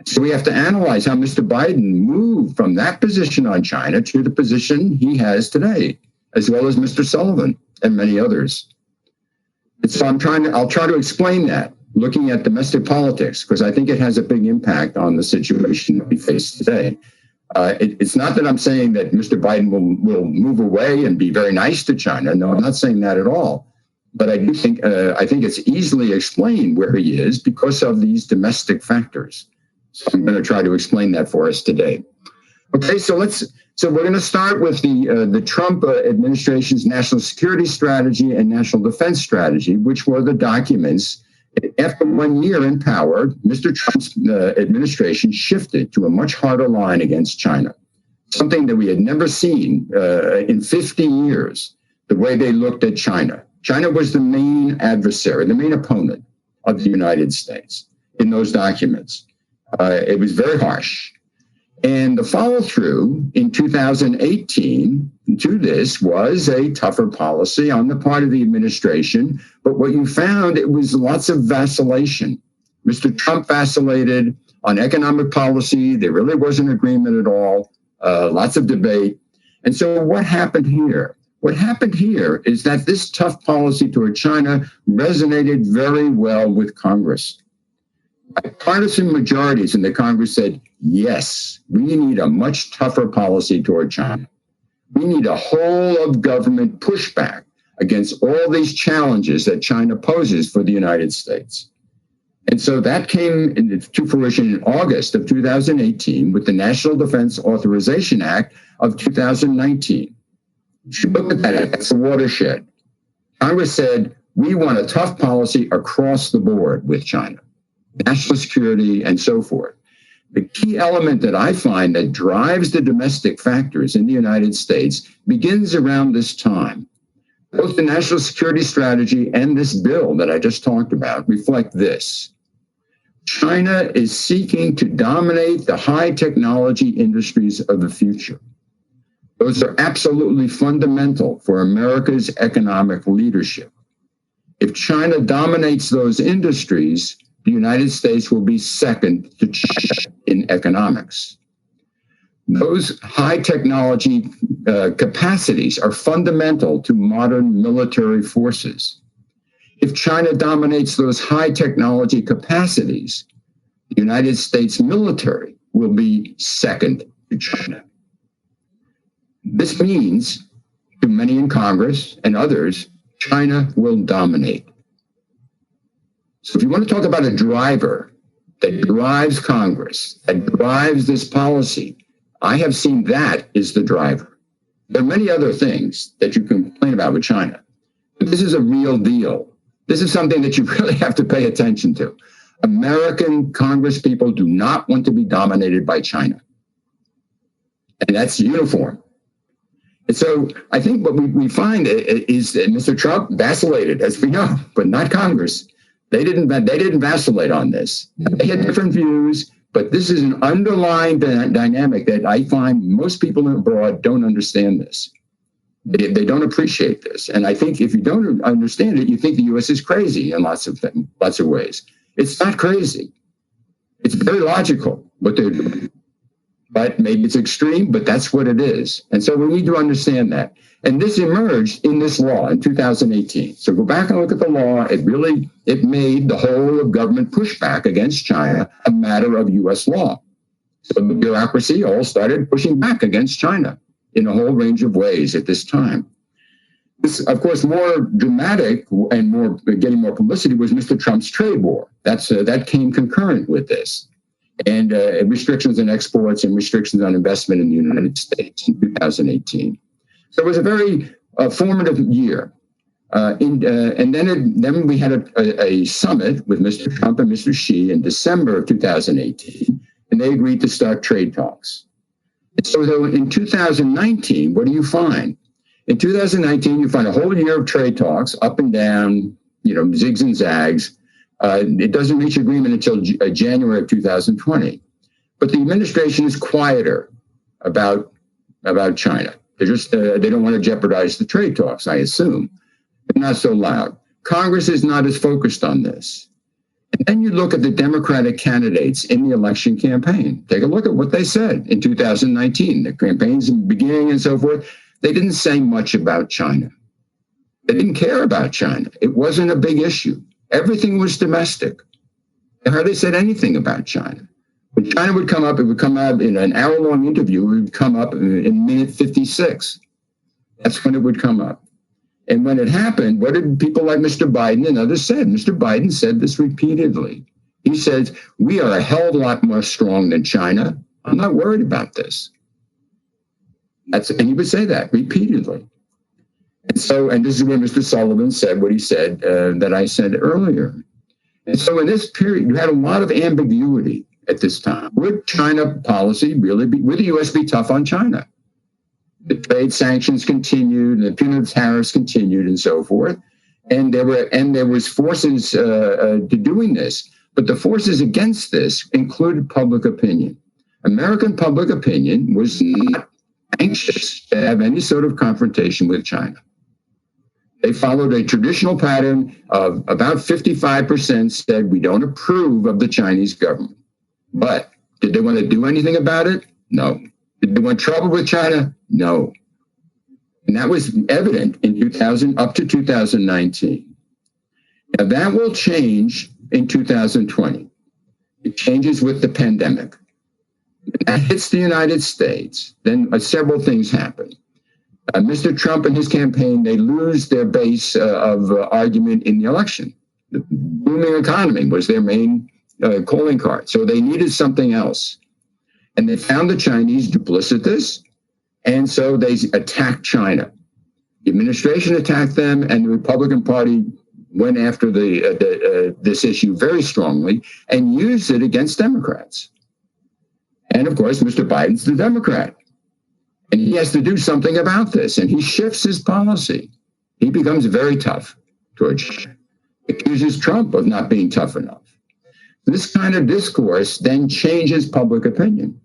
So we have to analyze how Mr. Biden moved from that position on China to the position he has today, as well as Mr. Sullivan and many others. And so I'll try to explain that, looking at domestic politics, because I think it has a big impact on the situation that we face today. It's not that I'm saying that Mr. Biden will move away and be very nice to China. No, I'm not saying that at all. But I do think I think it's easily explained where he is because of these domestic factors. So I'm going to try to explain that for us today. Okay, so we're going to start with the Trump administration's national security strategy and national defense strategy, which were the documents. After 1 year in power, Mr. Trump's administration shifted to a much harder line against China, something that we had never seen in 50 years, the way they looked at China. China was the main adversary, the main opponent of the United States in those documents. It was very harsh. And the follow-through in 2018 to this was a tougher policy on the part of the administration. But what you found, it was lots of vacillation. Mr. Trump vacillated on economic policy. There really wasn't agreement at all, lots of debate. And so what happened here? What happened here is that this tough policy toward China resonated very well with Congress. Bipartisan majorities in the Congress said, yes, we need a much tougher policy toward China. We need a whole of government pushback against all these challenges that China poses for the United States. And so that came to fruition in August of 2018 with the National Defense Authorization Act of 2019. If you look at that, it's a watershed. Congress said, we want a tough policy across the board with China, national security, and so forth. The key element that I find that drives the domestic factors in the United States begins around this time. Both the national security strategy and this bill that I just talked about reflect this. China is seeking to dominate the high technology industries of the future. Those are absolutely fundamental for America's economic leadership. If China dominates those industries, the United States will be second to China in economics. Those high technology capacities are fundamental to modern military forces. If China dominates those high technology capacities, the United States military will be second to China. This means, to many in Congress and others, China will dominate. So if you want to talk about a driver that drives Congress, that drives this policy, I have seen that is the driver. There are many other things that you can complain about with China, but this is a real deal. This is something that you really have to pay attention to. American Congress people do not want to be dominated by China. And that's uniform. And so I think what we find is that Mr. Trump vacillated, as we know, but not Congress. They didn't vacillate on this. They had different views, but this is an underlying dynamic that I find most people abroad don't understand this. They don't appreciate this. And I think if you don't understand it, you think the U.S. is crazy in lots of ways. It's not crazy. It's very logical what they're doing. But maybe it's extreme, but that's what it is. And so we need to understand that. And this emerged in this law in 2018. So go back and look at the law. It made the whole of government pushback against China a matter of U.S. law. So the bureaucracy all started pushing back against China in a whole range of ways at this time. This, of course, more dramatic and getting more publicity was Mr. Trump's trade war. That came concurrent with this. and restrictions on exports and restrictions on investment in the United States in 2018. So it was a very formative year. And then we had a summit with Mr. Trump and Mr. Xi in December of 2018, and they agreed to start trade talks. And so in 2019, what do you find? In 2019, you find a whole year of trade talks, up and down, zigs and zags. It doesn't reach agreement until January of 2020. But the administration is quieter about China. They don't want to jeopardize the trade talks, I assume. They're not so loud. Congress is not as focused on this. And then you look at the Democratic candidates in the election campaign. Take a look at what they said in 2019, the campaigns in the beginning and so forth. They didn't say much about China. They didn't care about China. It wasn't a big issue. Everything was domestic. They hardly said anything about China. When China would come up, it would come out in an hour-long interview. It would come up in minute 56. That's when it would come up. And when it happened, what did people like Mr. Biden and others said? Mr. Biden said this repeatedly. He said, we are a hell of a lot more strong than China. I'm not worried about this. And he would say that repeatedly. And this is where Mr. Sullivan said what he said that I said earlier. And so in this period, you had a lot of ambiguity at this time. Would China policy would the U.S. be tough on China? The trade sanctions continued, the punitive tariffs continued, and so forth. And there was forces to doing this, but the forces against this included public opinion. American public opinion was not anxious to have any sort of confrontation with China. They followed a traditional pattern of about 55% said we don't approve of the Chinese government. But did they want to do anything about it? No. Did they want trouble with China? No. And that was evident in 2000 up to 2019. Now that will change in 2020. It changes with the pandemic. When that hits the United States, then several things happen. Mr. Trump and his campaign, they lose their base of argument in the election. The booming economy was their main calling card. So they needed something else. And they found the Chinese duplicitous, and so they attacked China. The administration attacked them, and the Republican Party went after this issue very strongly and used it against Democrats. And of course, Mr. Biden's the Democrat. And he has to do something about this, and he shifts his policy. He becomes very tough towards China. Accuses Trump of not being tough enough. This kind of discourse then changes public opinion.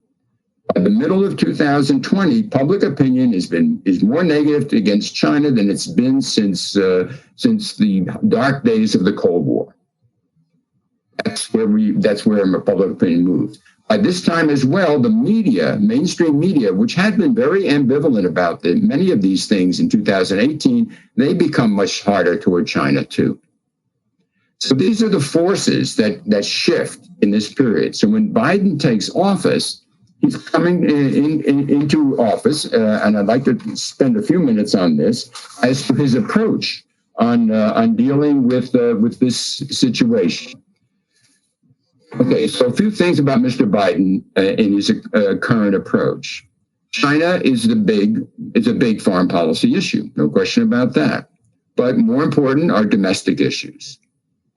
By the middle of 2020, public opinion is more negative against China than it's been since the dark days of the Cold War. That's where public opinion moved. By this time as well, the media, mainstream media, which had been very ambivalent about many of these things in 2018, they become much harder toward China too. So these are the forces that shift in this period. So when Biden takes office, he's coming into office, and I'd like to spend a few minutes on this as to his approach on dealing with this situation. Okay, so a few things about Mr. Biden in his current approach. China is a big foreign policy issue, no question about that. But more important are domestic issues.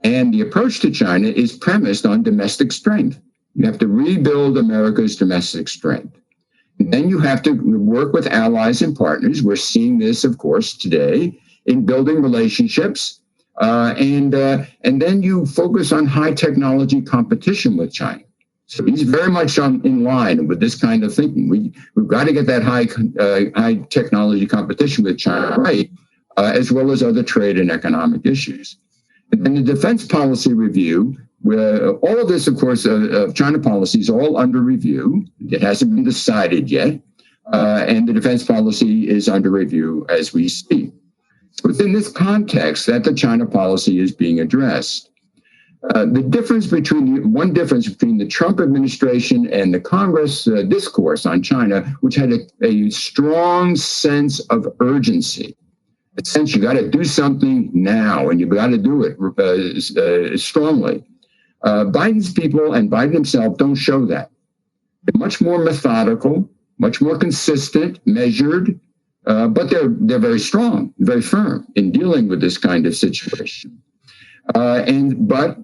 And the approach to China is premised on domestic strength. You have to rebuild America's domestic strength. And then you have to work with allies and partners. We're seeing this, of course, today in building relationships. And then you focus on high technology competition with China. So he's very much in line with this kind of thinking. We've got to get that high technology competition with China right, as well as other trade and economic issues. And then the defense policy review, where all of this, of course, of China policy is all under review. It hasn't been decided yet. And the defense policy is under review as we speak. So within this context, that the China policy is being addressed. One difference between the Trump administration and the Congress discourse on China, which had a strong sense of urgency. A sense you got to do something now, and you got to do it strongly. Biden's people and Biden himself don't show that. They're much more methodical, much more consistent, measured, but they're very strong, very firm in dealing with this kind of situation. But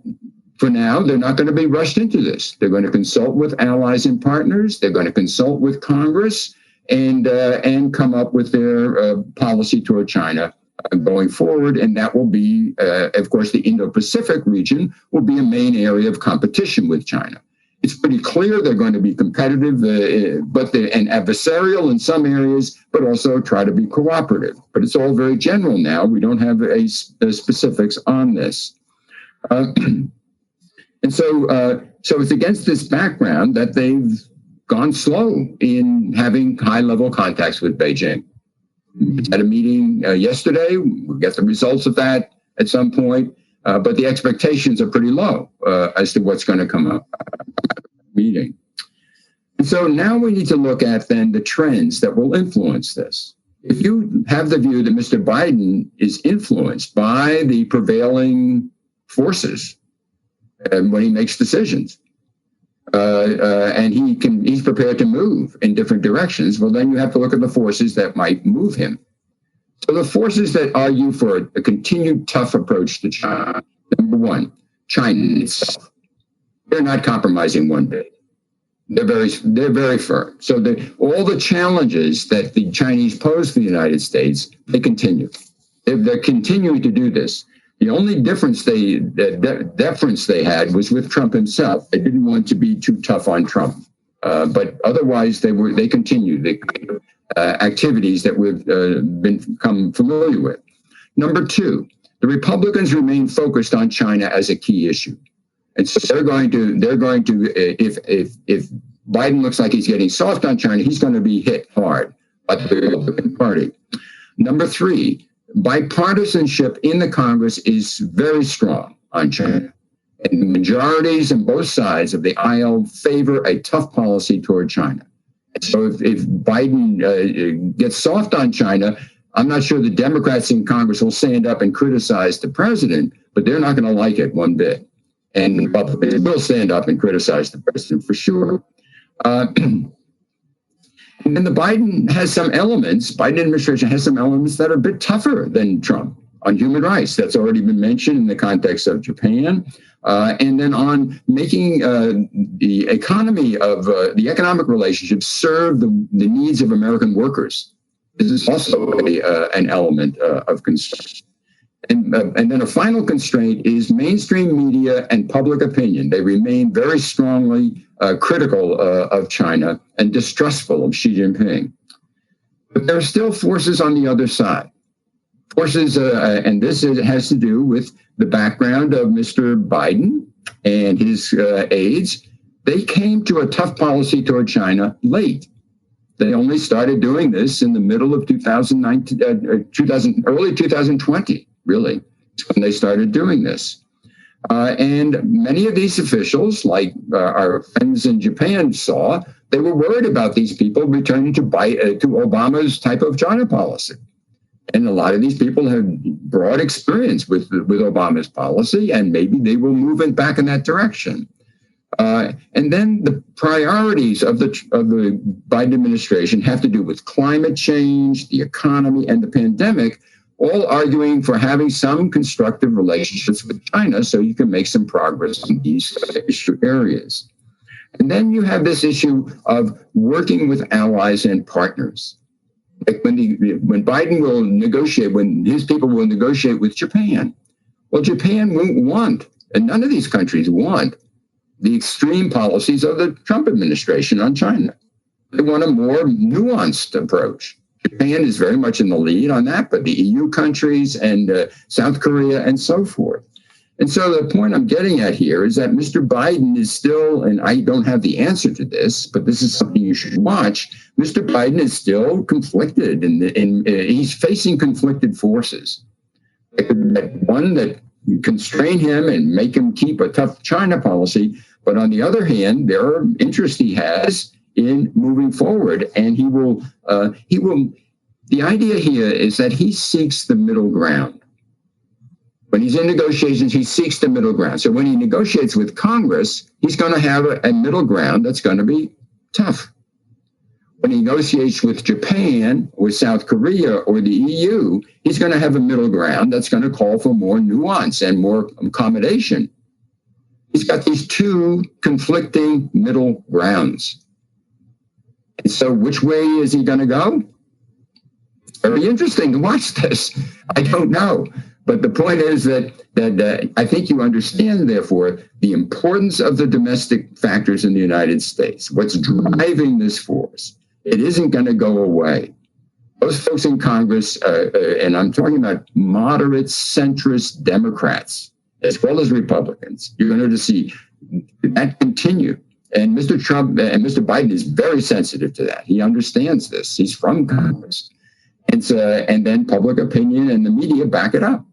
for now, they're not going to be rushed into this. They're going to consult with allies and partners. They're going to consult with Congress and come up with their policy toward China going forward. And that will be, of course, the Indo-Pacific region will be a main area of competition with China. It's pretty clear they're going to be competitive, and adversarial in some areas, but also try to be cooperative. But it's all very general now. We don't have specifics on this. And so it's against this background that they've gone slow in having high-level contacts with Beijing. We had a meeting yesterday. We'll get the results of that at some point. But the expectations are pretty low as to what's going to come up meeting. And so now we need to look at then the trends that will influence this. If you have the view that Mr. Biden is influenced by the prevailing forces when he makes decisions, and he's prepared to move in different directions, well, then you have to look at the forces that might move him. So the forces that argue for a continued tough approach to China, number one, China itself. They're not compromising one bit. They're very firm. So all the challenges that the Chinese pose for the United States, they continue. They're continuing to do this. The only deference they had was with Trump himself. They didn't want to be too tough on Trump, but otherwise they continue the activities that we've become familiar with. Number two, the Republicans remain focused on China as a key issue. And so they're going to if Biden looks like he's getting soft on China, he's going to be hit hard by the Republican Party. Number three, bipartisanship in the Congress is very strong on China. And the majorities on both sides of the aisle favor a tough policy toward China. And so if Biden gets soft on China, I'm not sure the Democrats in Congress will stand up and criticize the president, but they're not going to like it one bit. And Republicans will stand up and criticize the president for sure. And then the Biden administration has some elements that are a bit tougher than Trump on human rights. That's already been mentioned in the context of Japan. And then on making the economy of the economic relationships serve the needs of American workers. This is also an element of concern. And then a final constraint is mainstream media and public opinion. They remain very strongly critical of China and distrustful of Xi Jinping. But there are still forces on the other side. Forces, and this has to do with the background of Mr. Biden and his aides. They came to a tough policy toward China late. They only started doing this in the middle of early 2020. Really, when they started doing this. And many of these officials, like our friends in Japan saw, they were worried about these people returning to Obama's type of China policy. And a lot of these people have broad experience with Obama's policy, and maybe they will move it back in that direction. And then the priorities of the Biden administration have to do with climate change, the economy, and the pandemic, all arguing for having some constructive relationships with China so you can make some progress in these issue areas. And then you have this issue of working with allies and partners. Like when Biden will negotiate, when his people will negotiate with Japan, well, Japan won't want, and none of these countries want, the extreme policies of the Trump administration on China. They want a more nuanced approach. Japan is very much in the lead on that, but the EU countries and South Korea and so forth. And so the point I'm getting at here is that Mr. Biden is still, and I don't have the answer to this, but this is something you should watch. Mr. Biden is still conflicted, he's facing conflicted forces. One that constrain him and make him keep a tough China policy, but on the other hand, there are interests he has in moving forward, and he will. The idea here is that he seeks the middle ground. When he he's in negotiations. He seeks the middle ground. So when he negotiates with Congress, he's going to have a middle ground that's going to be tough. When he negotiates with Japan or South Korea or the EU, he's going to have a middle ground that's going to call for more nuance and more accommodation. He's got these two conflicting middle grounds. And so which way is he going to go? Very interesting to watch this. I don't know. But the point is that I think you understand, therefore, the importance of the domestic factors in the United States. What's driving this force? It isn't going to go away. Those folks in Congress, and I'm talking about moderate centrist Democrats, as well as Republicans, you're going to see that continue. And Mr. Trump and Mr. Biden is very sensitive to that. He understands this. He's from Congress. And then public opinion and the media back it up.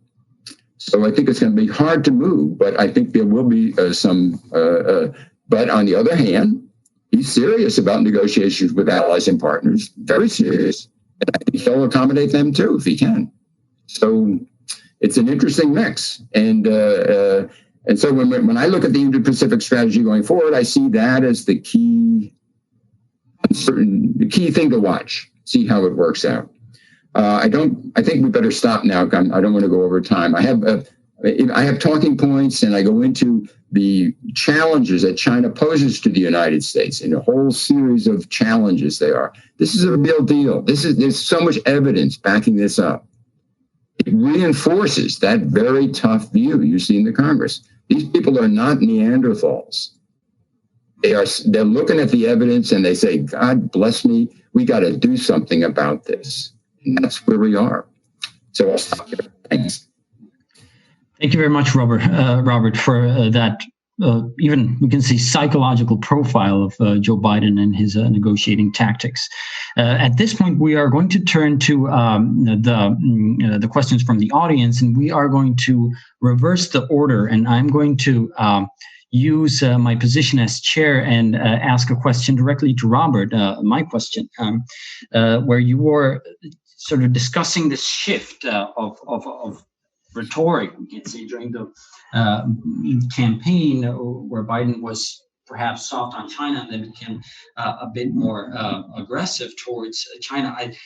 So I think it's going to be hard to move, but I think there will be some. But on the other hand, he's serious about negotiations with allies and partners, very serious. And I think he'll accommodate them too if he can. So it's an interesting mix. And so when I look at the Indo-Pacific strategy going forward, I see that as the key thing to watch, see how it works out. I think we better stop now. I don't want to go over time. I have talking points, and I go into the challenges that China poses to the United States in a whole series of challenges they are. This is a real deal. There's so much evidence backing this up. It reinforces that very tough view you see in the Congress. These people are not Neanderthals. They're looking at the evidence and they say, God bless me, we got to do something about this. And that's where we are. So I'll stop here. Thanks. Thank you very much, Robert, for that. Even we can see psychological profile of Joe Biden and his negotiating tactics. At this point, we are going to turn to the questions from the audience, and we are going to reverse the order. And I'm going to use my position as chair and ask a question directly to Robert. My question, where you were sort of discussing this shift of rhetoric, we can say, during the campaign where Biden was perhaps soft on China and then became a bit more aggressive towards China. I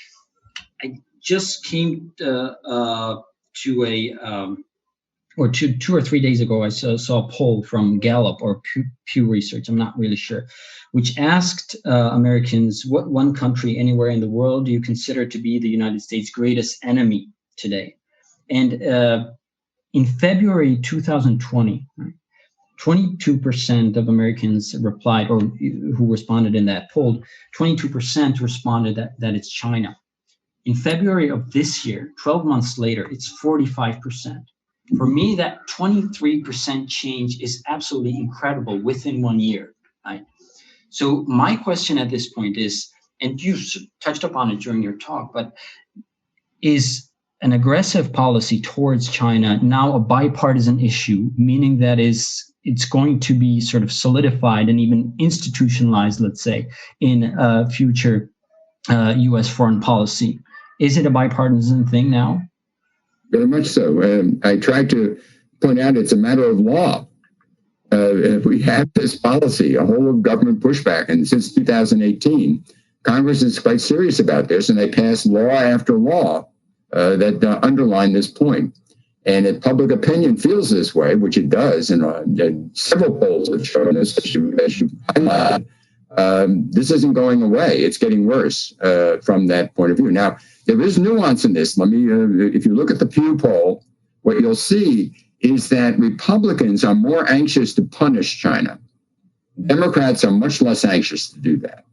just came to two or 3 days ago, I saw a poll from Gallup or Pew Research, I'm not really sure, which asked Americans, what one country anywhere in the world do you consider to be the United States' greatest enemy today? And in February 2020, 22% of Americans replied, or who responded in that poll, 22% responded that it's China. In February of this year, 12 months later, it's 45%. For me, that 23% change is absolutely incredible within 1 year. Right? So my question at this point is, and you touched upon it during your talk, but is an aggressive policy towards China now a bipartisan issue, meaning that it's going to be sort of solidified and even institutionalized, let's say, in future U.S. foreign policy? Is it a bipartisan thing now? Very much so. I tried to point out it's a matter of law. We have this policy, a whole of government pushback, and since 2018, Congress is quite serious about this, and they passed law after law that underline this point. And if public opinion feels this way, which it does, and several polls have shown us, as you highlighted, this isn't going away. It's getting worse from that point of view. Now, there is nuance in this. If you look at the Pew poll, what you'll see is that Republicans are more anxious to punish China. Democrats are much less anxious to do that.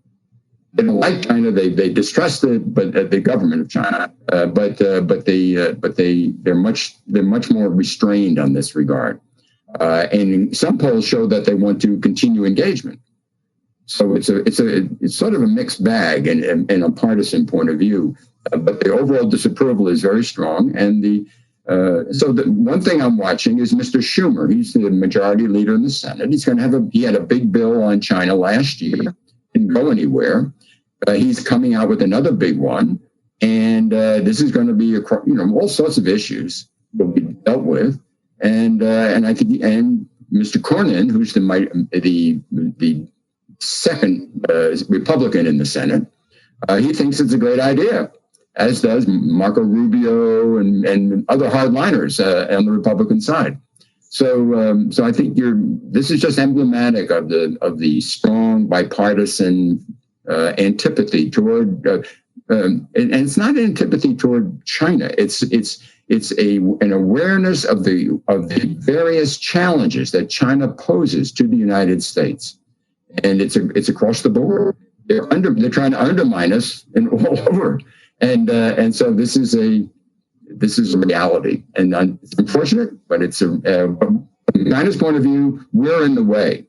They don't like China. They distrust the government of China, but they're much more restrained on this regard. And some polls show that they want to continue engagement. So it's sort of a mixed bag in a partisan point of view. But the overall disapproval is very strong. And so the one thing I'm watching is Mr. Schumer. He's the majority leader in the Senate. He had a big bill on China last year. Didn't go anywhere. He's coming out with another big one, and this is going to be all sorts of issues will be dealt with. and I think Mr. Cornyn, who's the second Republican in the Senate, he thinks it's a great idea, as does Marco Rubio and other hardliners on the Republican side. So I think this is just emblematic of the strong bipartisan antipathy toward, and it's not an antipathy toward China. It's an awareness of the various challenges that China poses to the United States, and it's across the board. They're trying to undermine us and all over, and so this is a reality, and it's unfortunate, but it's from China's point of view, we're in the way.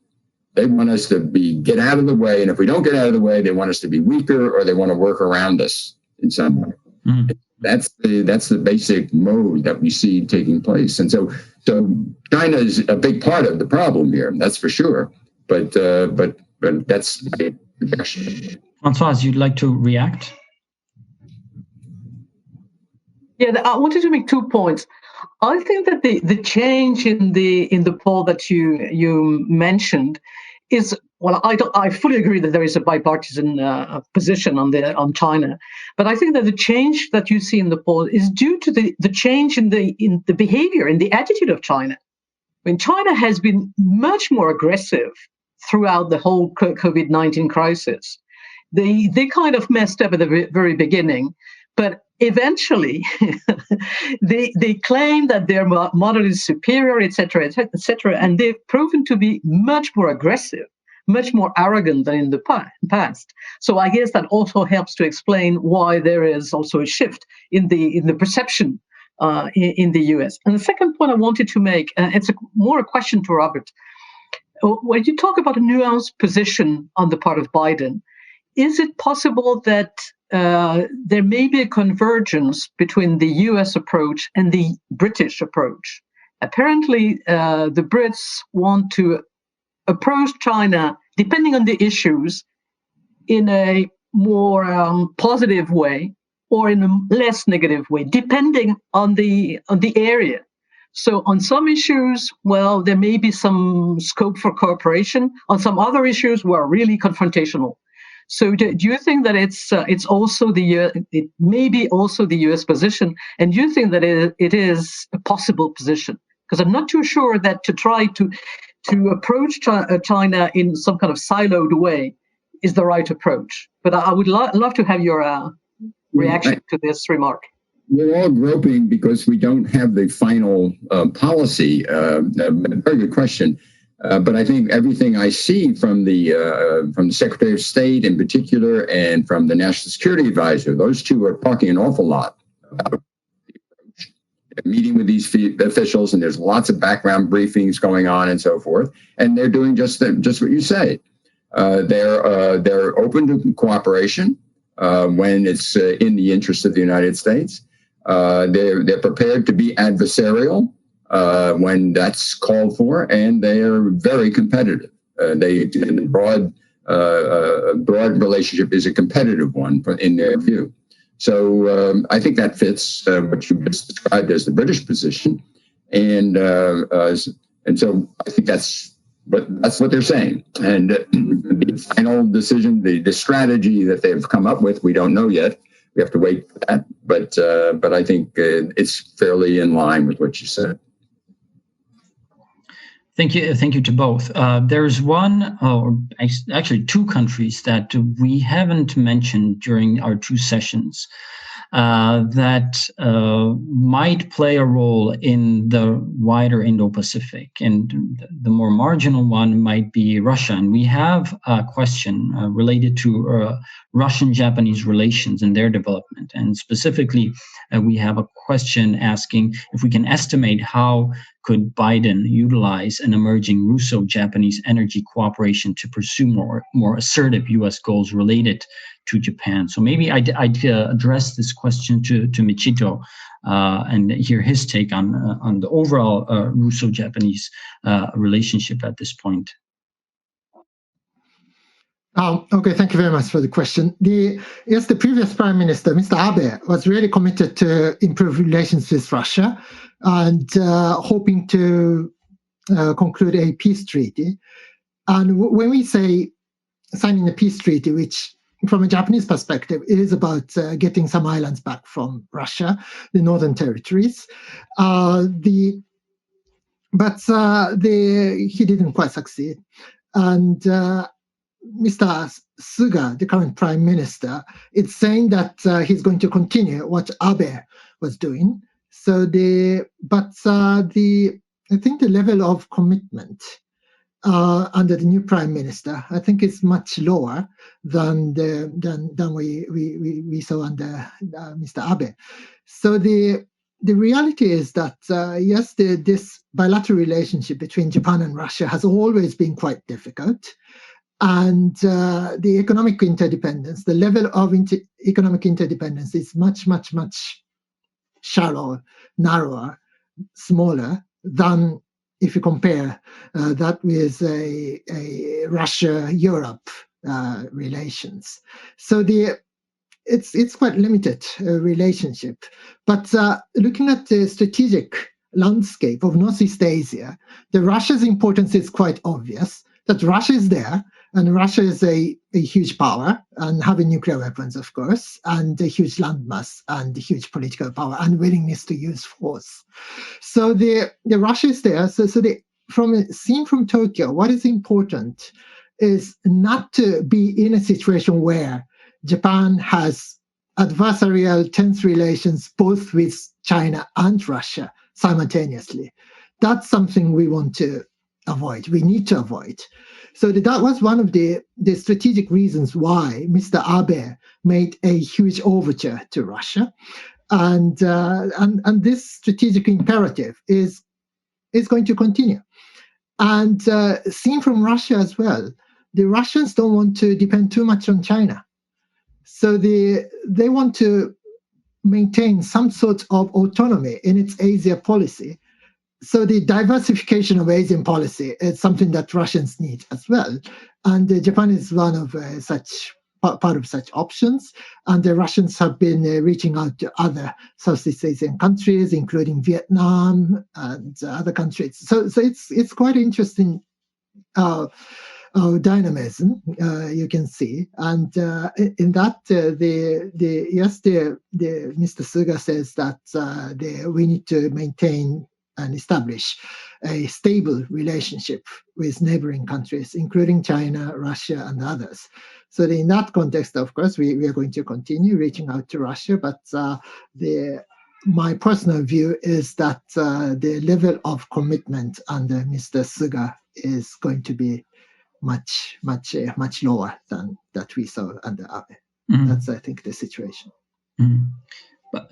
They want us to get out of the way, and if we don't get out of the way, they want us to be weaker, or they want to work around us in some way. Mm. That's the basic mode that we see taking place, and so China is a big part of the problem here. That's for sure. But that's my projection. Françoise, you'd like to react? Yeah, I wanted to make 2 points. I think that the change in the poll that you mentioned is, well, I fully agree that there is a bipartisan position on China, but I think that the change that you see in the poll is due to the change in the behavior, in the attitude of China. I mean, China has been much more aggressive throughout the whole COVID-19 crisis. They kind of messed up at the very beginning, but eventually they claim that their model is superior, etc., etc., and they've proven to be much more aggressive, much more arrogant than in the past. So I guess that also helps to explain why there is also a shift in the perception in the US. And the second point I wanted to make, it's more a question to Robert. When you talk about a nuanced position on the part of Biden, is it possible that there may be a convergence between the US approach and the British approach? Apparently, the Brits want to approach China, depending on the issues, in a more positive way or in a less negative way, depending on the area. So on some issues, well, there may be some scope for cooperation. On some other issues, we're really confrontational. So do you think that it's also it may be also the US position, and do you think that it is a possible position? Because I'm not too sure that to try to approach China in some kind of siloed way is the right approach. But I would love to have your reaction to this remark. We're all groping because we don't have the final policy. Very good question. But I think everything I see from the Secretary of State in particular and from the National Security Advisor, those two are talking an awful lot about the approach. They're meeting with these officials, and there's lots of background briefings going on and so forth. And they're doing just what you say. They're open to cooperation when it's in the interest of the United States. They're prepared to be adversarial when that's called for, and they are very competitive. The broad relationship is a competitive one in their view. So I think that fits what you just described as the British position, and so I think that's what they're saying. And the final decision, the strategy that they've come up with, we don't know yet. We have to wait for that. But I think it's fairly in line with what you said. Thank you to both. There's one, or actually two countries that we haven't mentioned during our two sessions that might play a role in the wider Indo-Pacific, and the more marginal one might be Russia. And we have a question related to Russian-Japanese relations and their development. And specifically, we have a question asking if we can estimate how could Biden utilize an emerging Russo-Japanese energy cooperation to pursue more assertive U.S. goals related to Japan. So maybe I'd address this question to Michito and hear his take on the overall Russo-Japanese relationship at this point. Okay, thank you very much for the question. The previous Prime Minister, Mr. Abe, was really committed to improve relations with Russia and hoping to conclude a peace treaty. And when we say signing a peace treaty, which from a Japanese perspective, it is about getting some islands back from Russia, the northern territories. He didn't quite succeed. And Mr. Suga, the current prime minister, is saying that he's going to continue what Abe was doing. So I think the level of commitment under the new prime minister, I think, is much lower than we saw under Mr. Abe. So the reality is that yes, this bilateral relationship between Japan and Russia has always been quite difficult. And the economic interdependence, the level of economic interdependence is much, much, much shallower, narrower, smaller than if you compare that with a Russia-Europe relations. So it's quite limited relationship. But looking at the strategic landscape of Northeast Asia, the Russia's importance is quite obvious. That Russia is there, and Russia is a huge power, and having nuclear weapons, of course, and a huge landmass, and a huge political power, and willingness to use force. So the Russia is there. So seen from Tokyo, what is important is not to be in a situation where Japan has adversarial, tense relations both with China and Russia simultaneously. That's something we want to avoid. We need to avoid. So that was one of the strategic reasons why Mr. Abe made a huge overture to Russia, and this strategic imperative is going to continue. And seen from Russia as well, the Russians don't want to depend too much on China, so they want to maintain some sort of autonomy in its Asia policy. So the diversification of Asian policy is something that Russians need as well, and Japan is one of part of such options. And the Russians have been reaching out to other Southeast Asian countries, including Vietnam and other countries. So it's quite interesting dynamism you can see, and in that Mr. Suga says that we need to maintain and establish a stable relationship with neighboring countries, including China, Russia, and others. So in that context, of course, we are going to continue reaching out to Russia, but my personal view is that the level of commitment under Mr. Suga is going to be much lower than that we saw under Abe. Mm-hmm. That's, I think, the situation. Mm-hmm.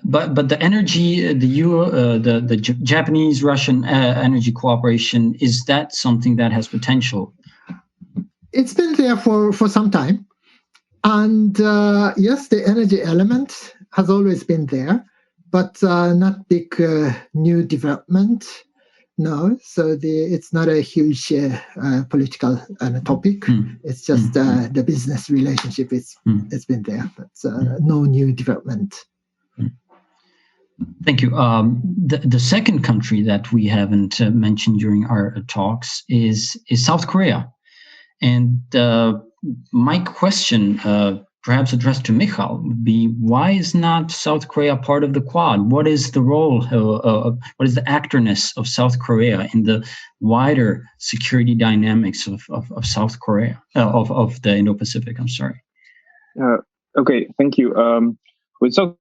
But the energy, the Japanese-Russian energy cooperation, is that something that has potential? It's been there for some time, and yes, the energy element has always been there, but not big new development. No, so it's not a huge political topic. It's just the business relationship. It's been there, but no new development. Thank you. The second country that we haven't mentioned during our talks is South Korea. And my question, perhaps addressed to Michal, would be, why is not South Korea part of the Quad? What is the role, what is the actorness of South Korea in the wider security dynamics of South Korea, of the Indo-Pacific? I'm sorry. Okay, thank you. With South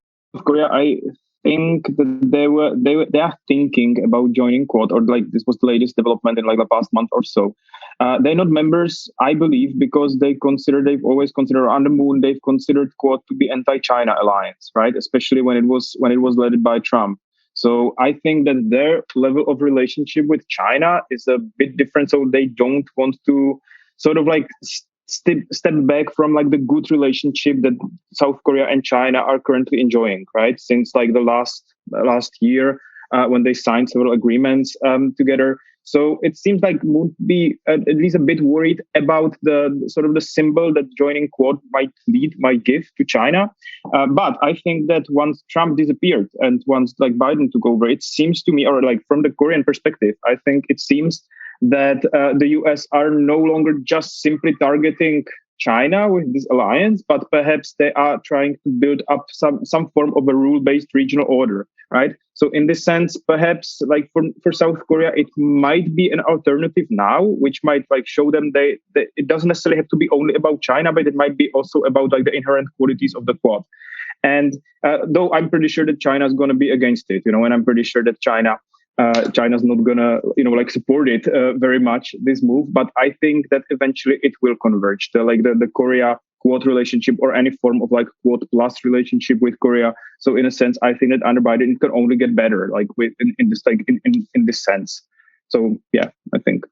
Korea, I think that they are thinking about joining Quad, or like this was the latest development in like the past month or so. They're not members, I believe, because they've always considered on the moon. They've considered Quad to be anti-China alliance, right? Especially when it was led by Trump. So I think that their level of relationship with China is a bit different. So they don't want to sort of like step back from like the good relationship that South Korea and China are currently enjoying, right? Since like the last year when they signed several agreements together. So it seems like would be at least a bit worried about the sort of the symbol that joining Quad might give to China. But I think that once Trump disappeared and once like Biden took over, it seems to me, or like from the Korean perspective, I think it seems that the US are no longer just simply targeting China with this alliance, but perhaps they are trying to build up some form of a rule-based regional order, right? So in this sense, perhaps like for South Korea, it might be an alternative now, which might like show them that it doesn't necessarily have to be only about China, but it might be also about like the inherent qualities of the Quad. And though I'm pretty sure that China is going to be against it, and I'm pretty sure that China's not gonna, like support it very much, this move. But I think that eventually it will converge. The Korea Quad relationship or any form of like Quad plus relationship with Korea. So in a sense, I think that under Biden it can only get better, like in this sense. So yeah, I think.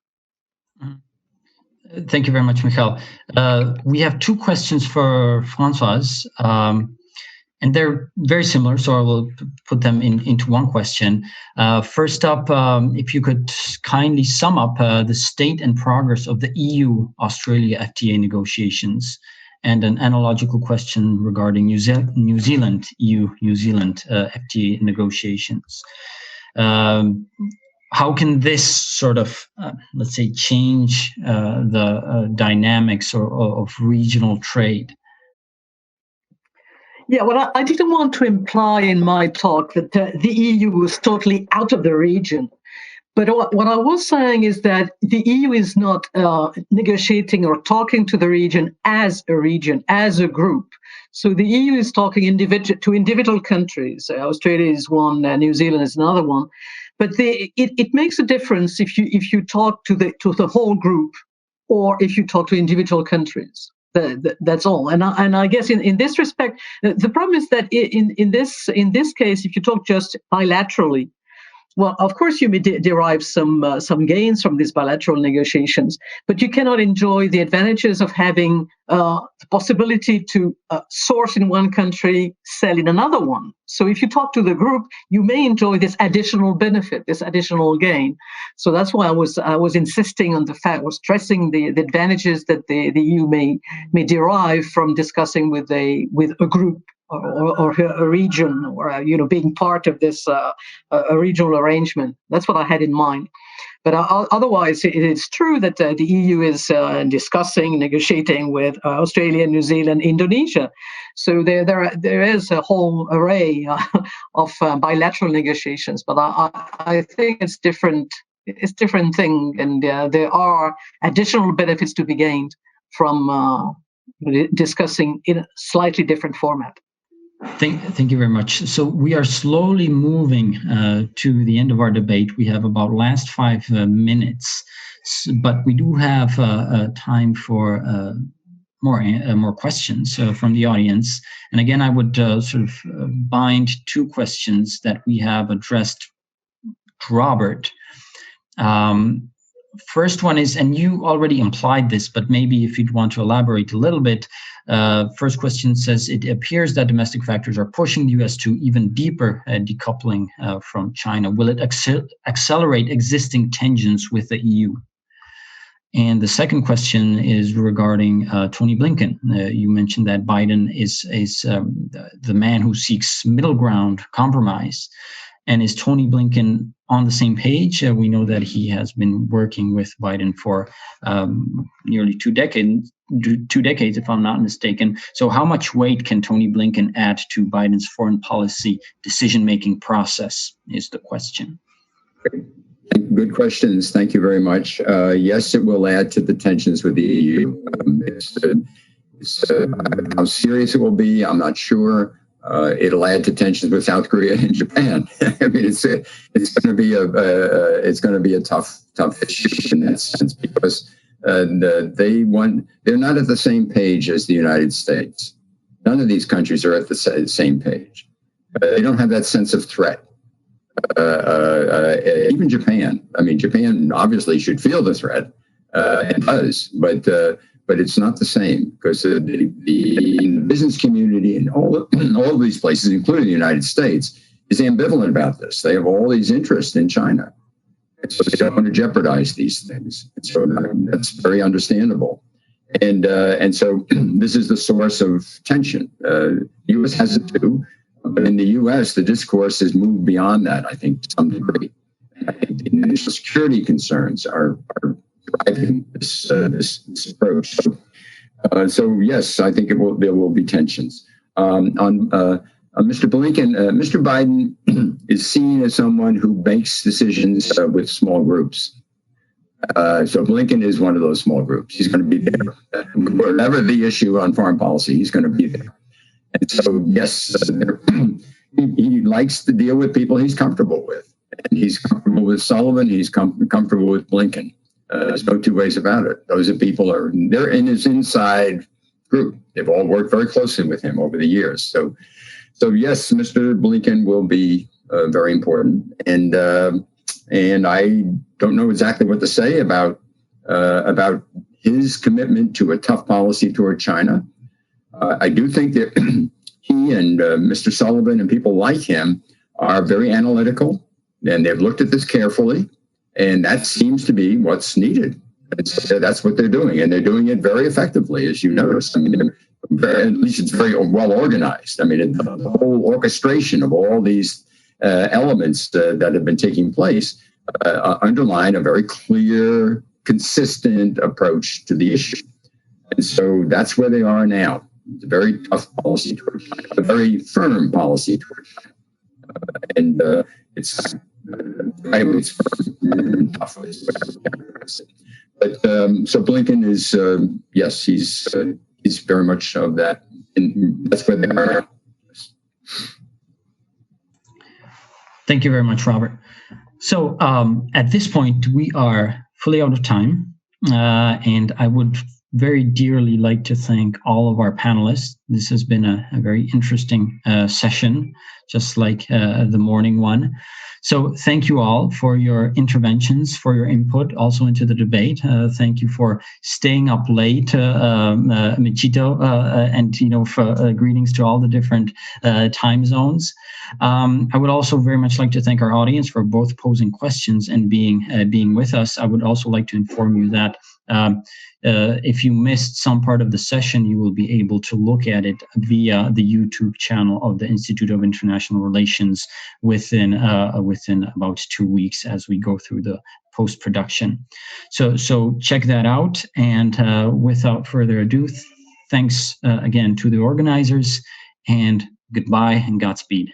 Thank you very much, Michal. We have two questions for Françoise. And they're very similar, so I will put them into one question. First up, if you could kindly sum up the state and progress of the EU-Australia FTA negotiations, and an analogical question regarding New Zealand EU-New Zealand FTA negotiations. How can this sort of, let's say, change the dynamics of regional trade? Yeah, well, I didn't want to imply in my talk that the EU was totally out of the region. But what I was saying is that the EU is not negotiating or talking to the region, as a group. So the EU is talking to individual countries. Australia is one, New Zealand is another one. But it makes a difference if you talk to the whole group or if you talk to individual countries. That's all. And I guess in this respect, the problem is that in this case, if you talk just bilaterally, well, of course you may derive some gains from these bilateral negotiations, but you cannot enjoy the advantages of having the possibility to source in one country, sell in another one. So if you talk to the group, you may enjoy this additional benefit, this additional gain. So that's why I was insisting on the fact, was stressing the advantages that the EU may derive from discussing with a group or a region, or being part of this a regional arrangement. That's what I had in mind. But otherwise, it is true that the EU is negotiating with Australia, New Zealand, Indonesia. So there is a whole array of bilateral negotiations. But I think it's different. It's a different thing, and there are additional benefits to be gained from discussing in a slightly different format. Thank you very much. So we are slowly moving to the end of our debate. We have about last 5 minutes, but we do have time for more questions from the audience. And again, I would sort of bind 2 questions that we have addressed to Robert. First one is, and you already implied this, but maybe if you'd want to elaborate a little bit. First question says, it appears that domestic factors are pushing the US to even deeper decoupling from China. Will it accelerate existing tensions with the EU? And the second question is regarding Tony Blinken. You mentioned that Biden is the man who seeks middle ground compromise. And is Tony Blinken on the same page? We know that he has been working with Biden for nearly 2 decades, if I'm not mistaken. So how much weight can Tony Blinken add to Biden's foreign policy decision-making process is the question. Good questions. Thank you very much. Yes, it will add to the tensions with the EU. How serious it will be, I'm not sure. It'll add to tensions with South Korea and Japan. I mean, it's going to be a tough issue in that sense, because they're not at the same page as the United States. None of these countries are at the same page. They don't have that sense of threat. Even Japan. I mean, Japan obviously should feel the threat and does, but it's not the same, because the business community in all of these places, including the United States, is ambivalent about this. They have all these interests in China. So they don't want to jeopardize these things. And so that's very understandable. And so this is the source of tension. The U.S. has it too, but in the U.S., the discourse has moved beyond that, I think, to some degree. And I think the national security concerns are driving this approach. So yes, I think there will be tensions. On Mr. Blinken, Mr. Biden is seen as someone who makes decisions with small groups. So Blinken is one of those small groups. He's going to be there. Whatever the issue on foreign policy, he's going to be there. And so, yes, he likes to deal with people he's comfortable with. And he's comfortable with Sullivan. He's comfortable with Blinken. There's no two ways about it. Those are people they're in his inside group. They've all worked very closely with him over the years. So yes, Mr. Blinken will be very important. And I don't know exactly what to say about his commitment to a tough policy toward China. I do think that he and Mr. Sullivan and people like him are very analytical, and they've looked at this carefully, and that seems to be what's needed. And so that's what they're doing, and they're doing it very effectively, as you notice. I mean, at least it's very well organized. I mean, the whole orchestration of all these elements that have been taking place underline a very clear, consistent approach to the issue. And so that's where they are now. It's a very tough policy toward China, a very firm policy toward China. And it's firm and tough is what I would characterize it. But so Blinken is, yes, he's very much of that. And that's where they are. Thank you very much, Robert. So at this point, we are fully out of time, and I would very dearly like to thank all of our panelists. This has been a very interesting session, just like the morning one. So thank you all for your interventions, for your input also into the debate. Thank you for staying up late, Michito, and for greetings to all the different time zones. I would also very much like to thank our audience for both posing questions and being with us. I would also like to inform you that if you missed some part of the session, you will be able to look at it via the YouTube channel of the Institute of International Relations within about 2 weeks as we go through the post-production. So check that out. And without further ado, thanks again to the organizers, and goodbye and Godspeed.